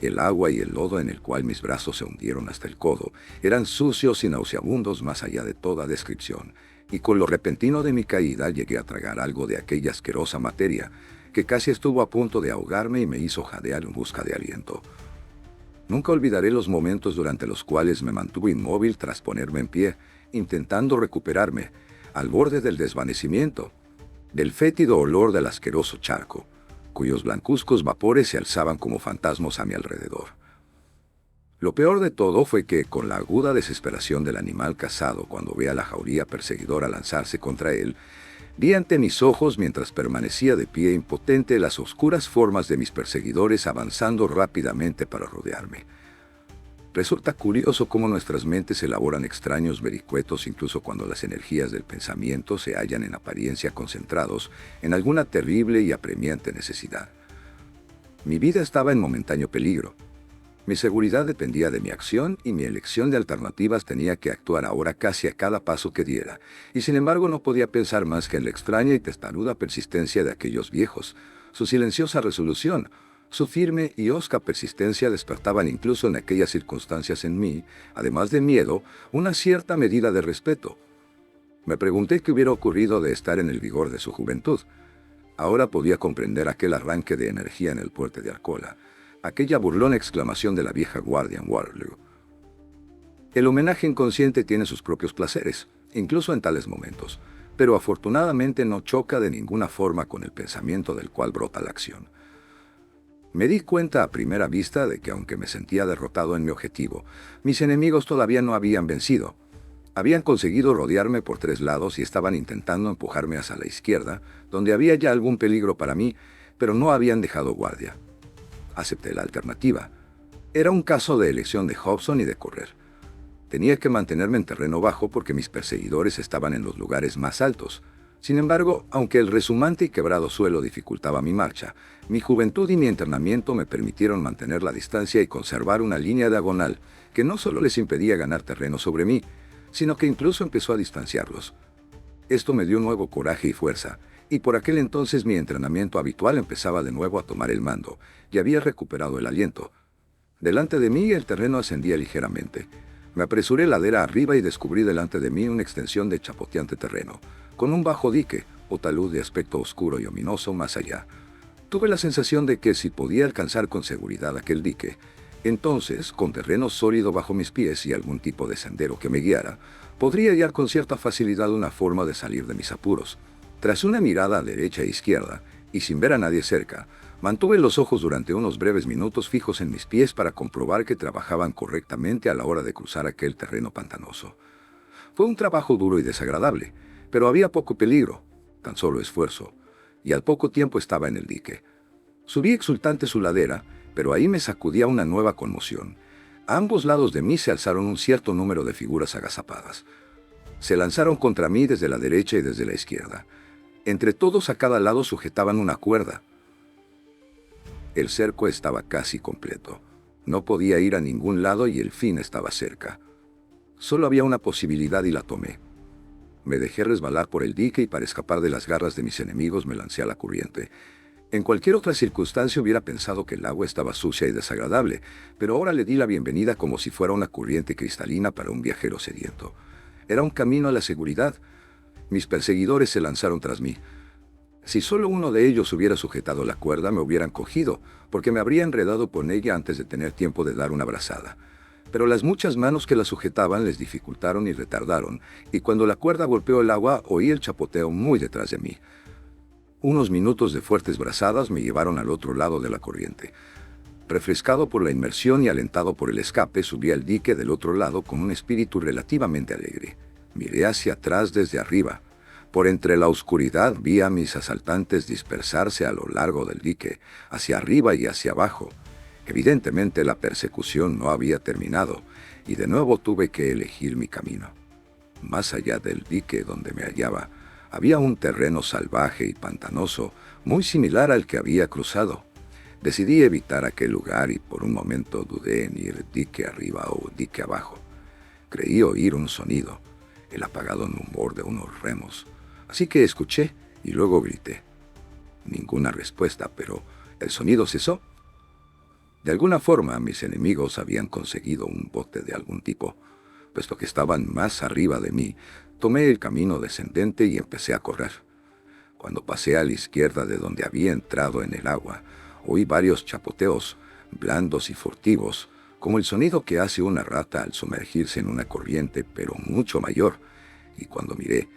El agua y el lodo en el cual mis brazos se hundieron hasta el codo eran sucios y nauseabundos más allá de toda descripción, y con lo repentino de mi caída llegué a tragar algo de aquella asquerosa materia que casi estuvo a punto de ahogarme y me hizo jadear en busca de aliento. Nunca olvidaré los momentos durante los cuales me mantuve inmóvil tras ponerme en pie, intentando recuperarme, al borde del desvanecimiento, del fétido olor del asqueroso charco, cuyos blancuzcos vapores se alzaban como fantasmas a mi alrededor. Lo peor de todo fue que, con la aguda desesperación del animal cazado cuando ve a la jauría perseguidora lanzarse contra él, vi ante mis ojos, mientras permanecía de pie impotente, las oscuras formas de mis perseguidores avanzando rápidamente para rodearme. Resulta curioso cómo nuestras mentes elaboran extraños vericuetos incluso cuando las energías del pensamiento se hallan en apariencia concentrados en alguna terrible y apremiante necesidad. Mi vida estaba en momentáneo peligro. Mi seguridad dependía de mi acción y mi elección de alternativas tenía que actuar ahora casi a cada paso que diera, y sin embargo no podía pensar más que en la extraña y testaruda persistencia de aquellos viejos, su silenciosa resolución. Su firme y hosca persistencia despertaban incluso en aquellas circunstancias en mí, además de miedo, una cierta medida de respeto. Me pregunté qué hubiera ocurrido de estar en el vigor de su juventud. Ahora podía comprender aquel arranque de energía en el puente de Arcola, aquella burlona exclamación de la vieja guardia en Waterloo. El homenaje inconsciente tiene sus propios placeres, incluso en tales momentos, pero afortunadamente no choca de ninguna forma con el pensamiento del cual brota la acción. Me di cuenta a primera vista de que aunque me sentía derrotado en mi objetivo, mis enemigos todavía no habían vencido. Habían conseguido rodearme por 3 lados y estaban intentando empujarme hacia la izquierda, donde había ya algún peligro para mí, pero no habían dejado guardia. Acepté la alternativa. Era un caso de elección de Hobson y de correr. Tenía que mantenerme en terreno bajo porque mis perseguidores estaban en los lugares más altos. Sin embargo, aunque el resumante y quebrado suelo dificultaba mi marcha, mi juventud y mi entrenamiento me permitieron mantener la distancia y conservar una línea diagonal que no solo les impedía ganar terreno sobre mí, sino que incluso empezó a distanciarlos. Esto me dio nuevo coraje y fuerza, y por aquel entonces mi entrenamiento habitual empezaba de nuevo a tomar el mando, y había recuperado el aliento. Delante de mí el terreno ascendía ligeramente. Me apresuré ladera arriba y descubrí delante de mí una extensión de chapoteante terreno, con un bajo dique o talud de aspecto oscuro y ominoso más allá. Tuve la sensación de que si podía alcanzar con seguridad aquel dique, entonces, con terreno sólido bajo mis pies y algún tipo de sendero que me guiara, podría hallar con cierta facilidad una forma de salir de mis apuros. Tras una mirada a derecha e izquierda, y sin ver a nadie cerca, mantuve los ojos durante unos breves minutos fijos en mis pies para comprobar que trabajaban correctamente a la hora de cruzar aquel terreno pantanoso. Fue un trabajo duro y desagradable, pero había poco peligro, tan solo esfuerzo, y al poco tiempo estaba en el dique. Subí exultante su ladera, pero ahí me sacudía una nueva conmoción. A ambos lados de mí se alzaron un cierto número de figuras agazapadas. Se lanzaron contra mí desde la derecha y desde la izquierda. Entre todos a cada lado sujetaban una cuerda. El cerco estaba casi completo. No podía ir a ningún lado y el fin estaba cerca. Solo había una posibilidad y la tomé. Me dejé resbalar por el dique y para escapar de las garras de mis enemigos me lancé a la corriente. En cualquier otra circunstancia hubiera pensado que el agua estaba sucia y desagradable, pero ahora le di la bienvenida como si fuera una corriente cristalina para un viajero sediento. Era un camino a la seguridad. Mis perseguidores se lanzaron tras mí. Si solo uno de ellos hubiera sujetado la cuerda, me hubieran cogido, porque me habría enredado con ella antes de tener tiempo de dar una brazada. Pero las muchas manos que la sujetaban les dificultaron y retardaron, y cuando la cuerda golpeó el agua, oí el chapoteo muy detrás de mí. Unos minutos de fuertes brazadas me llevaron al otro lado de la corriente. Refrescado por la inmersión y alentado por el escape, subí al dique del otro lado con un espíritu relativamente alegre. Miré hacia atrás desde arriba. Por entre la oscuridad vi a mis asaltantes dispersarse a lo largo del dique, hacia arriba y hacia abajo. Evidentemente la persecución no había terminado, y de nuevo tuve que elegir mi camino. Más allá del dique donde me hallaba, había un terreno salvaje y pantanoso, muy similar al que había cruzado. Decidí evitar aquel lugar y por un momento dudé en ir dique arriba o dique abajo. Creí oír un sonido, el apagado rumor de unos remos. Así que escuché y luego grité. Ninguna respuesta, pero el sonido cesó. De alguna forma, mis enemigos habían conseguido un bote de algún tipo. Puesto que estaban más arriba de mí, tomé el camino descendente y empecé a correr. Cuando pasé a la izquierda de donde había entrado en el agua, oí varios chapoteos, blandos y furtivos, como el sonido que hace una rata al sumergirse en una corriente, pero mucho mayor. Y cuando miré,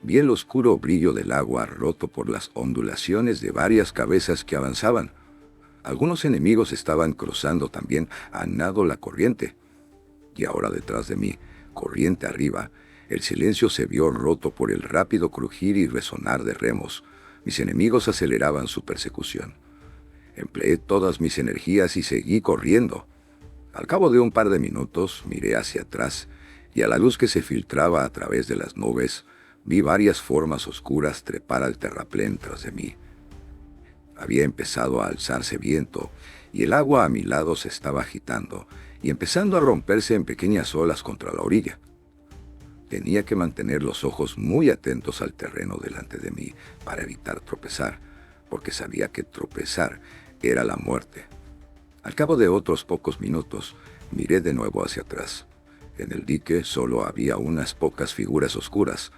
vi el oscuro brillo del agua roto por las ondulaciones de varias cabezas que avanzaban. Algunos enemigos estaban cruzando también a nado la corriente. Y ahora detrás de mí, corriente arriba, el silencio se vio roto por el rápido crujir y resonar de remos. Mis enemigos aceleraban su persecución. Empleé todas mis energías y seguí corriendo. Al cabo de un par de minutos, miré hacia atrás y a la luz que se filtraba a través de las nubes, vi varias formas oscuras trepar al terraplén tras de mí. Había empezado a alzarse viento y el agua a mi lado se estaba agitando y empezando a romperse en pequeñas olas contra la orilla. Tenía que mantener los ojos muy atentos al terreno delante de mí para evitar tropezar, porque sabía que tropezar era la muerte. Al cabo de otros pocos minutos, miré de nuevo hacia atrás. En el dique solo había unas pocas figuras oscuras,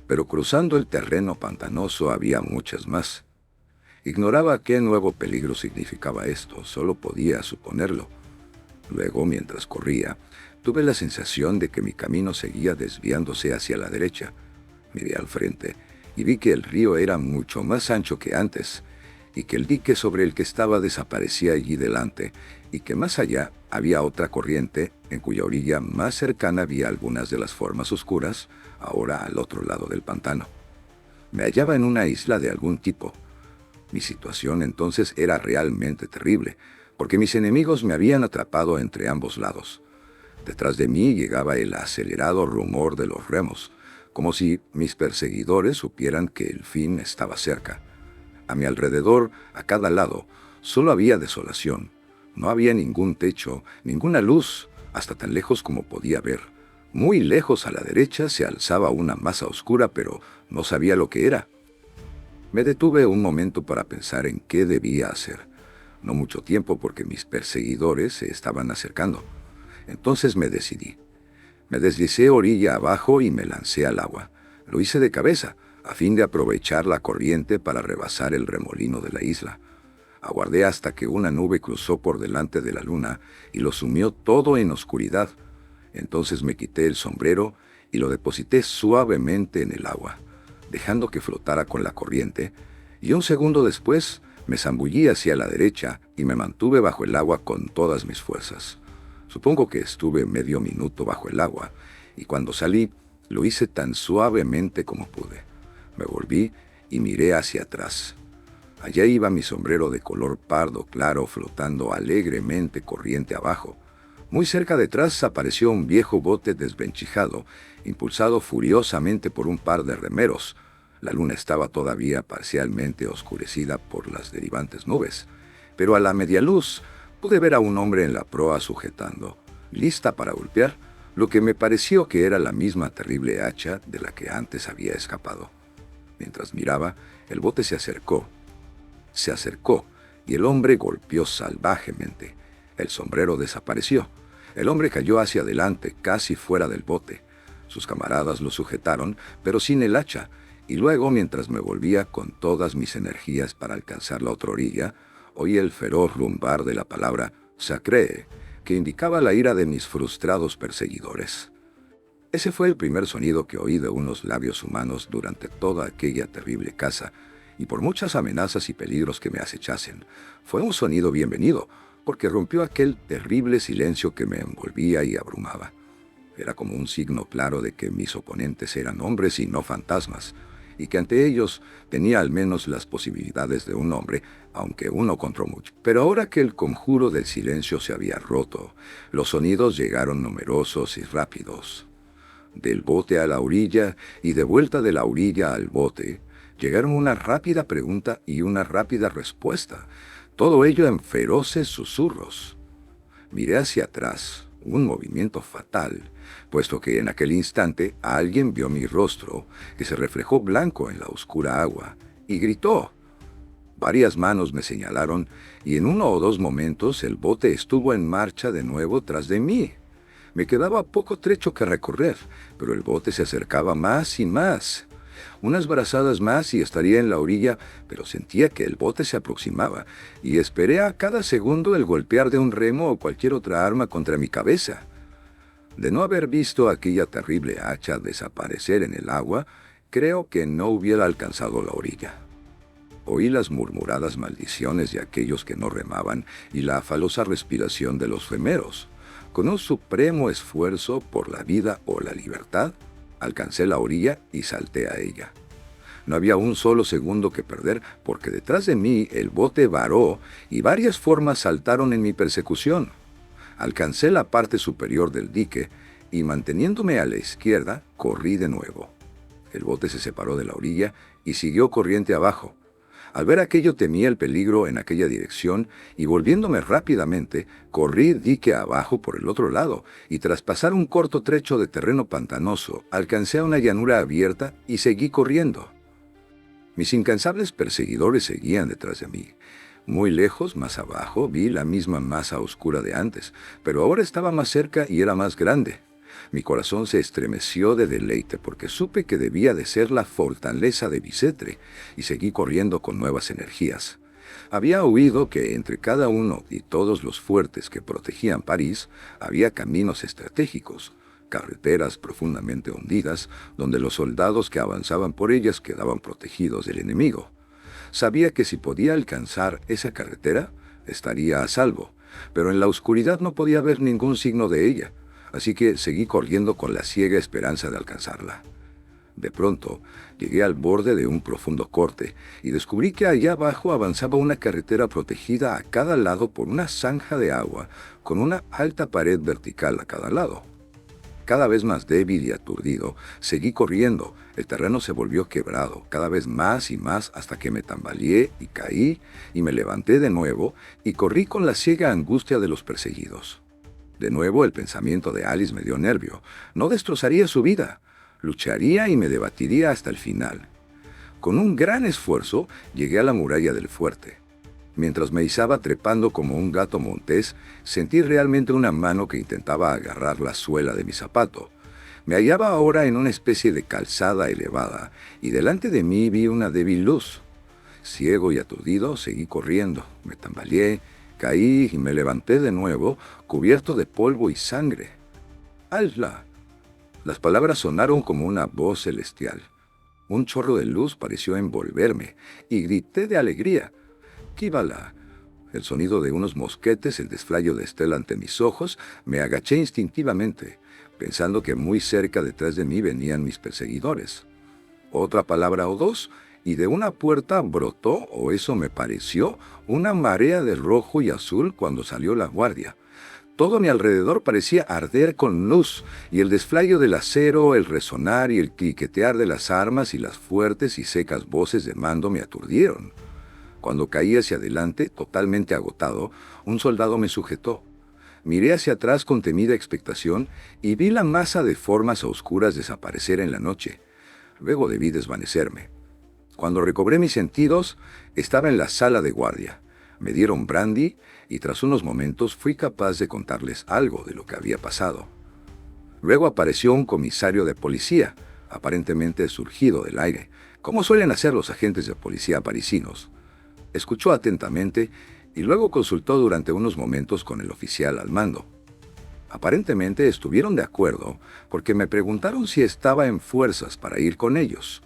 pero cruzando el terreno pantanoso había muchas más. Ignoraba qué nuevo peligro significaba esto, solo podía suponerlo. Luego, mientras corría, tuve la sensación de que mi camino seguía desviándose hacia la derecha. Miré al frente y vi que el río era mucho más ancho que antes, y que el dique sobre el que estaba desaparecía allí delante, y que más allá había otra corriente, en cuya orilla más cercana había algunas de las formas oscuras, ahora al otro lado del pantano. Me hallaba en una isla de algún tipo. Mi situación entonces era realmente terrible, porque mis enemigos me habían atrapado entre ambos lados. Detrás de mí llegaba el acelerado rumor de los remos, como si mis perseguidores supieran que el fin estaba cerca. A mi alrededor, a cada lado, solo había desolación. No había ningún techo, ninguna luz, hasta tan lejos como podía ver. Muy lejos a la derecha se alzaba una masa oscura, pero no sabía lo que era. Me detuve un momento para pensar en qué debía hacer. No mucho tiempo porque mis perseguidores se estaban acercando. Entonces me decidí. Me deslicé orilla abajo y me lancé al agua. Lo hice de cabeza, a fin de aprovechar la corriente para rebasar el remolino de la isla. Aguardé hasta que una nube cruzó por delante de la luna y lo sumió todo en oscuridad. Entonces me quité el sombrero y lo deposité suavemente en el agua, dejando que flotara con la corriente, y un segundo después me zambullí hacia la derecha y me mantuve bajo el agua con todas mis fuerzas. Supongo que estuve medio minuto bajo el agua, y cuando salí, lo hice tan suavemente como pude. Me volví y miré hacia atrás. Allá iba mi sombrero de color pardo claro flotando alegremente corriente abajo. Muy cerca detrás apareció un viejo bote desvencijado, impulsado furiosamente por un par de remeros. La luna estaba todavía parcialmente oscurecida por las derivantes nubes. pero a la media luz pude ver a un hombre en la proa sujetando, lista para golpear, lo que me pareció que era la misma terrible hacha de la que antes había escapado. Mientras miraba, el bote se acercó, y el hombre golpeó salvajemente. El sombrero desapareció. El hombre cayó hacia adelante, casi fuera del bote. Sus camaradas lo sujetaron, pero sin el hacha, y luego, mientras me volvía con todas mis energías para alcanzar la otra orilla, oí el feroz rumbar de la palabra «sacré», que indicaba la ira de mis frustrados perseguidores. Ese fue el primer sonido que oí de unos labios humanos durante toda aquella terrible caza, y por muchas amenazas y peligros que me acechasen, fue un sonido bienvenido, porque rompió aquel terrible silencio que me envolvía y abrumaba. Era como un signo claro de que mis oponentes eran hombres y no fantasmas, y que ante ellos tenía al menos las posibilidades de un hombre, aunque uno contra mucho. Pero ahora que el conjuro del silencio se había roto, los sonidos llegaron numerosos y rápidos. Del bote a la orilla y de vuelta de la orilla al bote, llegaron una rápida pregunta y una rápida respuesta, todo ello en feroces susurros. Miré hacia atrás, un movimiento fatal, puesto que en aquel instante alguien vio mi rostro, que se reflejó blanco en la oscura agua, y gritó. Varias manos me señalaron, y en 1 o 2 momentos el bote estuvo en marcha de nuevo tras de mí. Me quedaba poco trecho que recorrer, pero el bote se acercaba más y más. Unas brazadas más y estaría en la orilla, pero sentía que el bote se aproximaba, y esperé a cada segundo el golpear de un remo o cualquier otra arma contra mi cabeza. De no haber visto aquella terrible hacha desaparecer en el agua, creo que no hubiera alcanzado la orilla. Oí las murmuradas maldiciones de aquellos que no remaban y la afalosa respiración de los remeros. Con un supremo esfuerzo por la vida o la libertad, alcancé la orilla y salté a ella. No había un solo segundo que perder, porque detrás de mí el bote varó y varias formas saltaron en mi persecución. Alcancé la parte superior del dique y, manteniéndome a la izquierda, corrí de nuevo. El bote se separó de la orilla y siguió corriente abajo. Al ver aquello temí el peligro en aquella dirección y, volviéndome rápidamente, corrí dique abajo por el otro lado y, tras pasar un corto trecho de terreno pantanoso, alcancé a una llanura abierta y seguí corriendo. Mis incansables perseguidores seguían detrás de mí. Muy lejos, más abajo, vi la misma masa oscura de antes, pero ahora estaba más cerca y era más grande. Mi corazón se estremeció de deleite porque supe que debía de ser la fortaleza de Bicêtre y seguí corriendo con nuevas energías. Había oído que entre cada uno y todos los fuertes que protegían París había caminos estratégicos, carreteras profundamente hundidas donde los soldados que avanzaban por ellas quedaban protegidos del enemigo. Sabía que si podía alcanzar esa carretera, estaría a salvo, pero en la oscuridad no podía ver ningún signo de ella. Así que seguí corriendo con la ciega esperanza de alcanzarla. De pronto, llegué al borde de un profundo corte y descubrí que allá abajo avanzaba una carretera protegida a cada lado por una zanja de agua, con una alta pared vertical a cada lado. Cada vez más débil y aturdido, seguí corriendo. El terreno se volvió quebrado, cada vez más y más, hasta que me tambaleé y caí, y me levanté de nuevo y corrí con la ciega angustia de los perseguidos. De nuevo el pensamiento de Alice me dio nervio. No destrozaría su vida. Lucharía y me debatiría hasta el final. Con un gran esfuerzo llegué a la muralla del fuerte. Mientras me izaba trepando como un gato montés, sentí realmente una mano que intentaba agarrar la suela de mi zapato. Me hallaba ahora en una especie de calzada elevada, y delante de mí vi una débil luz. Ciego y aturdido, seguí corriendo. Me tambaleé, caí y me levanté de nuevo, cubierto de polvo y sangre. ¡Allah! Las palabras sonaron como una voz celestial. Un chorro de luz pareció envolverme, y grité de alegría. ¡Kíbala! El sonido de unos mosquetes, el desflayo de Estela ante mis ojos, me agaché instintivamente, pensando que muy cerca detrás de mí venían mis perseguidores. Otra palabra o dos, y de una puerta brotó, o eso me pareció, una marea de rojo y azul cuando salió la guardia. Todo a mi alrededor parecía arder con luz, y el desflayo del acero, el resonar y el cliquetear de las armas y las fuertes y secas voces de mando me aturdieron. Cuando caí hacia adelante, totalmente agotado, un soldado me sujetó. Miré hacia atrás con temida expectación y vi la masa de formas oscuras desaparecer en la noche. Luego debí desvanecerme. Cuando recobré mis sentidos, estaba en la sala de guardia. Me dieron brandy y tras unos momentos fui capaz de contarles algo de lo que había pasado. Luego apareció un comisario de policía, aparentemente surgido del aire, como suelen hacer los agentes de policía parisinos. Escuchó atentamente y luego consultó durante unos momentos con el oficial al mando. Aparentemente estuvieron de acuerdo porque me preguntaron si estaba en fuerzas para ir con ellos.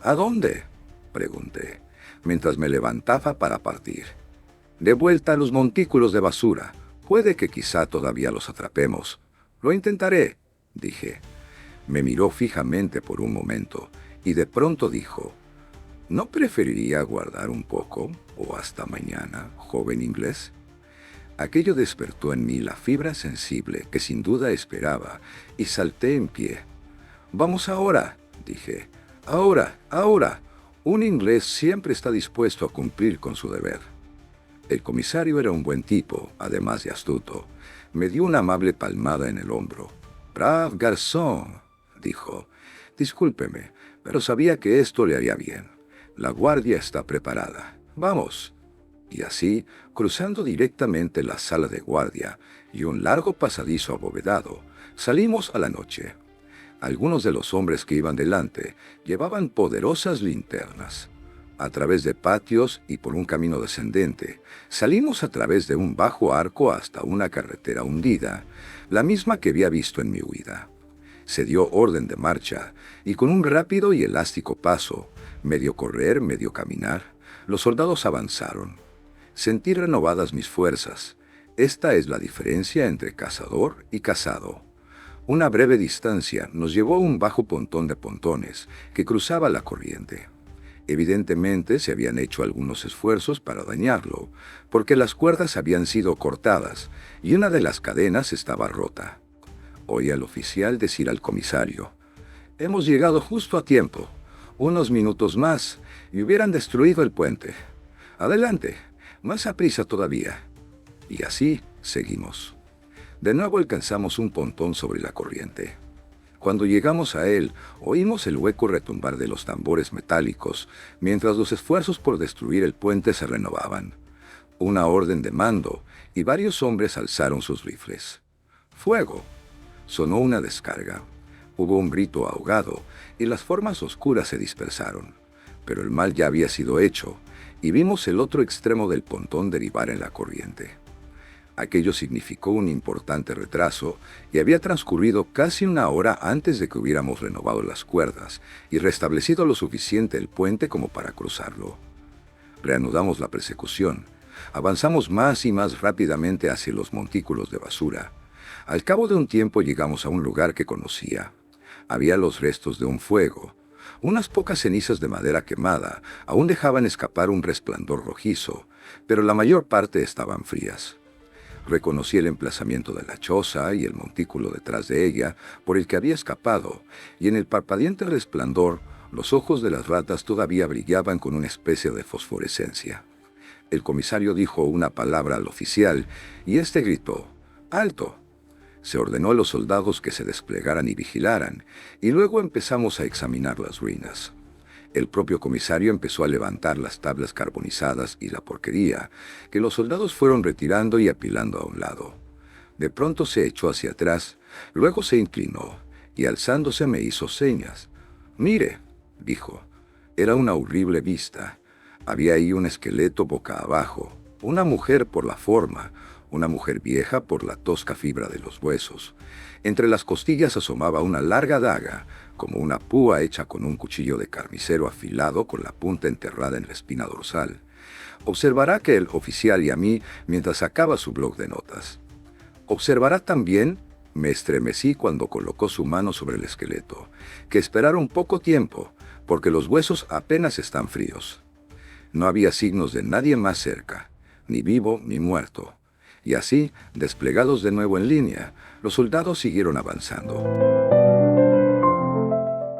¿A dónde?, pregunté, mientras me levantaba para partir. De vuelta a los montículos de basura. Puede que quizá todavía los atrapemos. Lo intentaré, dije. Me miró fijamente por un momento y de pronto dijo: ¿no preferiría guardar un poco o hasta mañana, joven inglés? Aquello despertó en mí la fibra sensible que sin duda esperaba y salté en pie. «Vamos ahora», dije. «Ahora, ahora». Un inglés siempre está dispuesto a cumplir con su deber. El comisario era un buen tipo, además de astuto. Me dio una amable palmada en el hombro. «Brave garçon», dijo. «Discúlpeme, pero sabía que esto le haría bien. La guardia está preparada. Vamos». Y así, cruzando directamente la sala de guardia y un largo pasadizo abovedado, salimos a la noche. Algunos de los hombres que iban delante llevaban poderosas linternas. A través de patios y por un camino descendente, salimos a través de un bajo arco hasta una carretera hundida, la misma que había visto en mi huida. Se dio orden de marcha, y con un rápido y elástico paso, medio correr, medio caminar, los soldados avanzaron. Sentí renovadas mis fuerzas. Esta es la diferencia entre cazador y cazado. Una breve distancia nos llevó a un bajo pontón de pontones que cruzaba la corriente. Evidentemente se habían hecho algunos esfuerzos para dañarlo, porque las cuerdas habían sido cortadas y una de las cadenas estaba rota. Oí al oficial decir al comisario: «Hemos llegado justo a tiempo. Unos minutos más y hubieran destruido el puente. Adelante, más aprisa todavía». Y así seguimos. De nuevo alcanzamos un pontón sobre la corriente. Cuando llegamos a él, oímos el hueco retumbar de los tambores metálicos, mientras los esfuerzos por destruir el puente se renovaban. Una orden de mando, y varios hombres alzaron sus rifles. ¡Fuego! Sonó una descarga. Hubo un grito ahogado, y las formas oscuras se dispersaron. Pero el mal ya había sido hecho, y vimos el otro extremo del pontón derivar en la corriente. Aquello significó un importante retraso y había transcurrido casi una hora antes de que hubiéramos renovado las cuerdas y restablecido lo suficiente el puente como para cruzarlo. Reanudamos la persecución. Avanzamos más y más rápidamente hacia los montículos de basura. Al cabo de un tiempo llegamos a un lugar que conocía. Había los restos de un fuego. Unas pocas cenizas de madera quemada aún dejaban escapar un resplandor rojizo, pero la mayor parte estaban frías. Reconocí el emplazamiento de la choza y el montículo detrás de ella por el que había escapado, y en el parpadeante resplandor los ojos de las ratas todavía brillaban con una especie de fosforescencia. El comisario dijo una palabra al oficial, y éste gritó: «¡Alto!». Se ordenó a los soldados que se desplegaran y vigilaran, y luego empezamos a examinar las ruinas. El propio comisario empezó a levantar las tablas carbonizadas y la porquería, que los soldados fueron retirando y apilando a un lado. De pronto se echó hacia atrás, luego se inclinó, y alzándose me hizo señas. «Mire», dijo. Era una horrible vista. Había ahí un esqueleto boca abajo, una mujer por la forma, una mujer vieja por la tosca fibra de los huesos. Entre las costillas asomaba una larga daga, como una púa hecha con un cuchillo de carnicero afilado con la punta enterrada en la espina dorsal. Observará que el oficial y a mí mientras sacaba su bloc de notas. Observará también, me estremecí cuando colocó su mano sobre el esqueleto, que esperaron poco tiempo, porque los huesos apenas están fríos. No había signos de nadie más cerca, ni vivo ni muerto. Y así, desplegados de nuevo en línea, los soldados siguieron avanzando.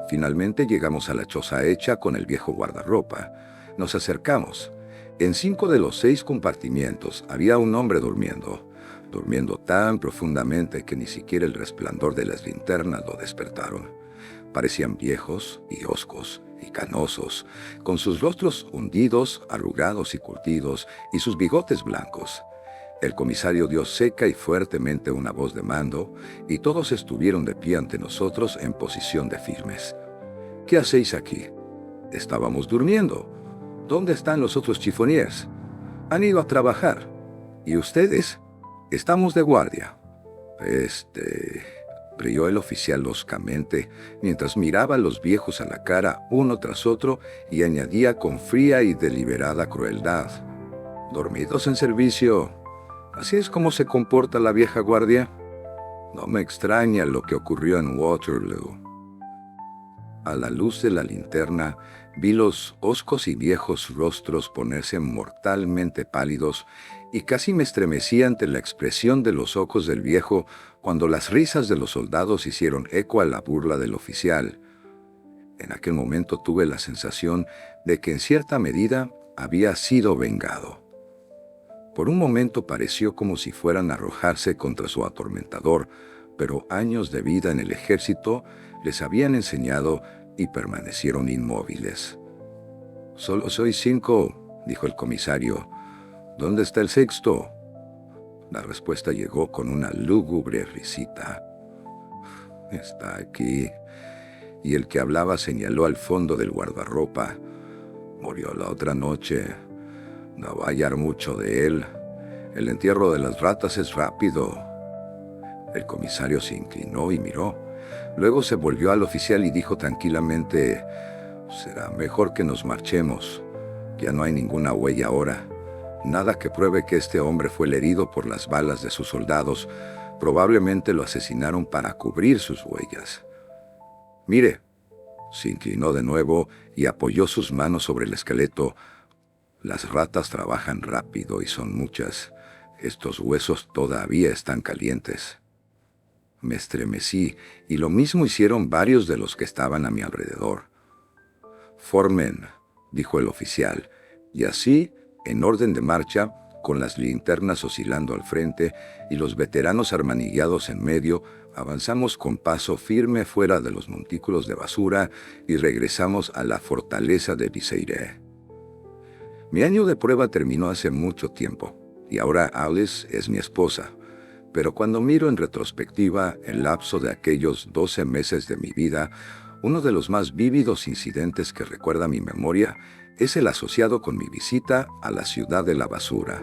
Finalmente llegamos a la choza hecha con el viejo guardarropa. Nos acercamos. En 5 de los 6 compartimientos había un hombre durmiendo tan profundamente que ni siquiera el resplandor de las linternas lo despertaron. Parecían viejos y hoscos y canosos, con sus rostros hundidos, arrugados y curtidos, y sus bigotes blancos. El comisario dio seca y fuertemente una voz de mando, y todos estuvieron de pie ante nosotros en posición de firmes. «¿Qué hacéis aquí?» «Estábamos durmiendo». «¿Dónde están los otros chifoniers?» «Han ido a trabajar». «¿Y ustedes?» «Estamos de guardia». Brilló el oficial loscamente, mientras miraba a los viejos a la cara uno tras otro y añadía con fría y deliberada crueldad: «¿Dormidos en servicio? ¿Así es como se comporta la vieja guardia? No me extraña lo que ocurrió en Waterloo». A la luz de la linterna vi los hoscos y viejos rostros ponerse mortalmente pálidos y casi me estremecí ante la expresión de los ojos del viejo cuando las risas de los soldados hicieron eco a la burla del oficial. En aquel momento tuve la sensación de que en cierta medida había sido vengado. Por un momento pareció como si fueran a arrojarse contra su atormentador, pero años de vida en el ejército les habían enseñado y permanecieron inmóviles. «Solo sois 5», dijo el comisario. «¿Dónde está el sexto?» La respuesta llegó con una lúgubre risita. «Está aquí». Y el que hablaba señaló al fondo del guardarropa. «Murió la otra noche. No va a hallar mucho de él. El entierro de las ratas es rápido». El comisario se inclinó y miró. Luego se volvió al oficial y dijo tranquilamente: «Será mejor que nos marchemos. Ya no hay ninguna huella ahora. Nada que pruebe que este hombre fue el herido por las balas de sus soldados. Probablemente lo asesinaron para cubrir sus huellas». «Mire». Se inclinó de nuevo y apoyó sus manos sobre el esqueleto. «Las ratas trabajan rápido y son muchas. Estos huesos todavía están calientes». Me estremecí, y lo mismo hicieron varios de los que estaban a mi alrededor. «Formen», dijo el oficial, y así, en orden de marcha, con las linternas oscilando al frente y los veteranos armanillados en medio, avanzamos con paso firme fuera de los montículos de basura y regresamos a la fortaleza de Viseire. Mi año de prueba terminó hace mucho tiempo, y ahora Alice es mi esposa. Pero cuando miro en retrospectiva el lapso de aquellos 12 meses de mi vida, uno de los más vívidos incidentes que recuerda mi memoria es el asociado con mi visita a la ciudad de la basura.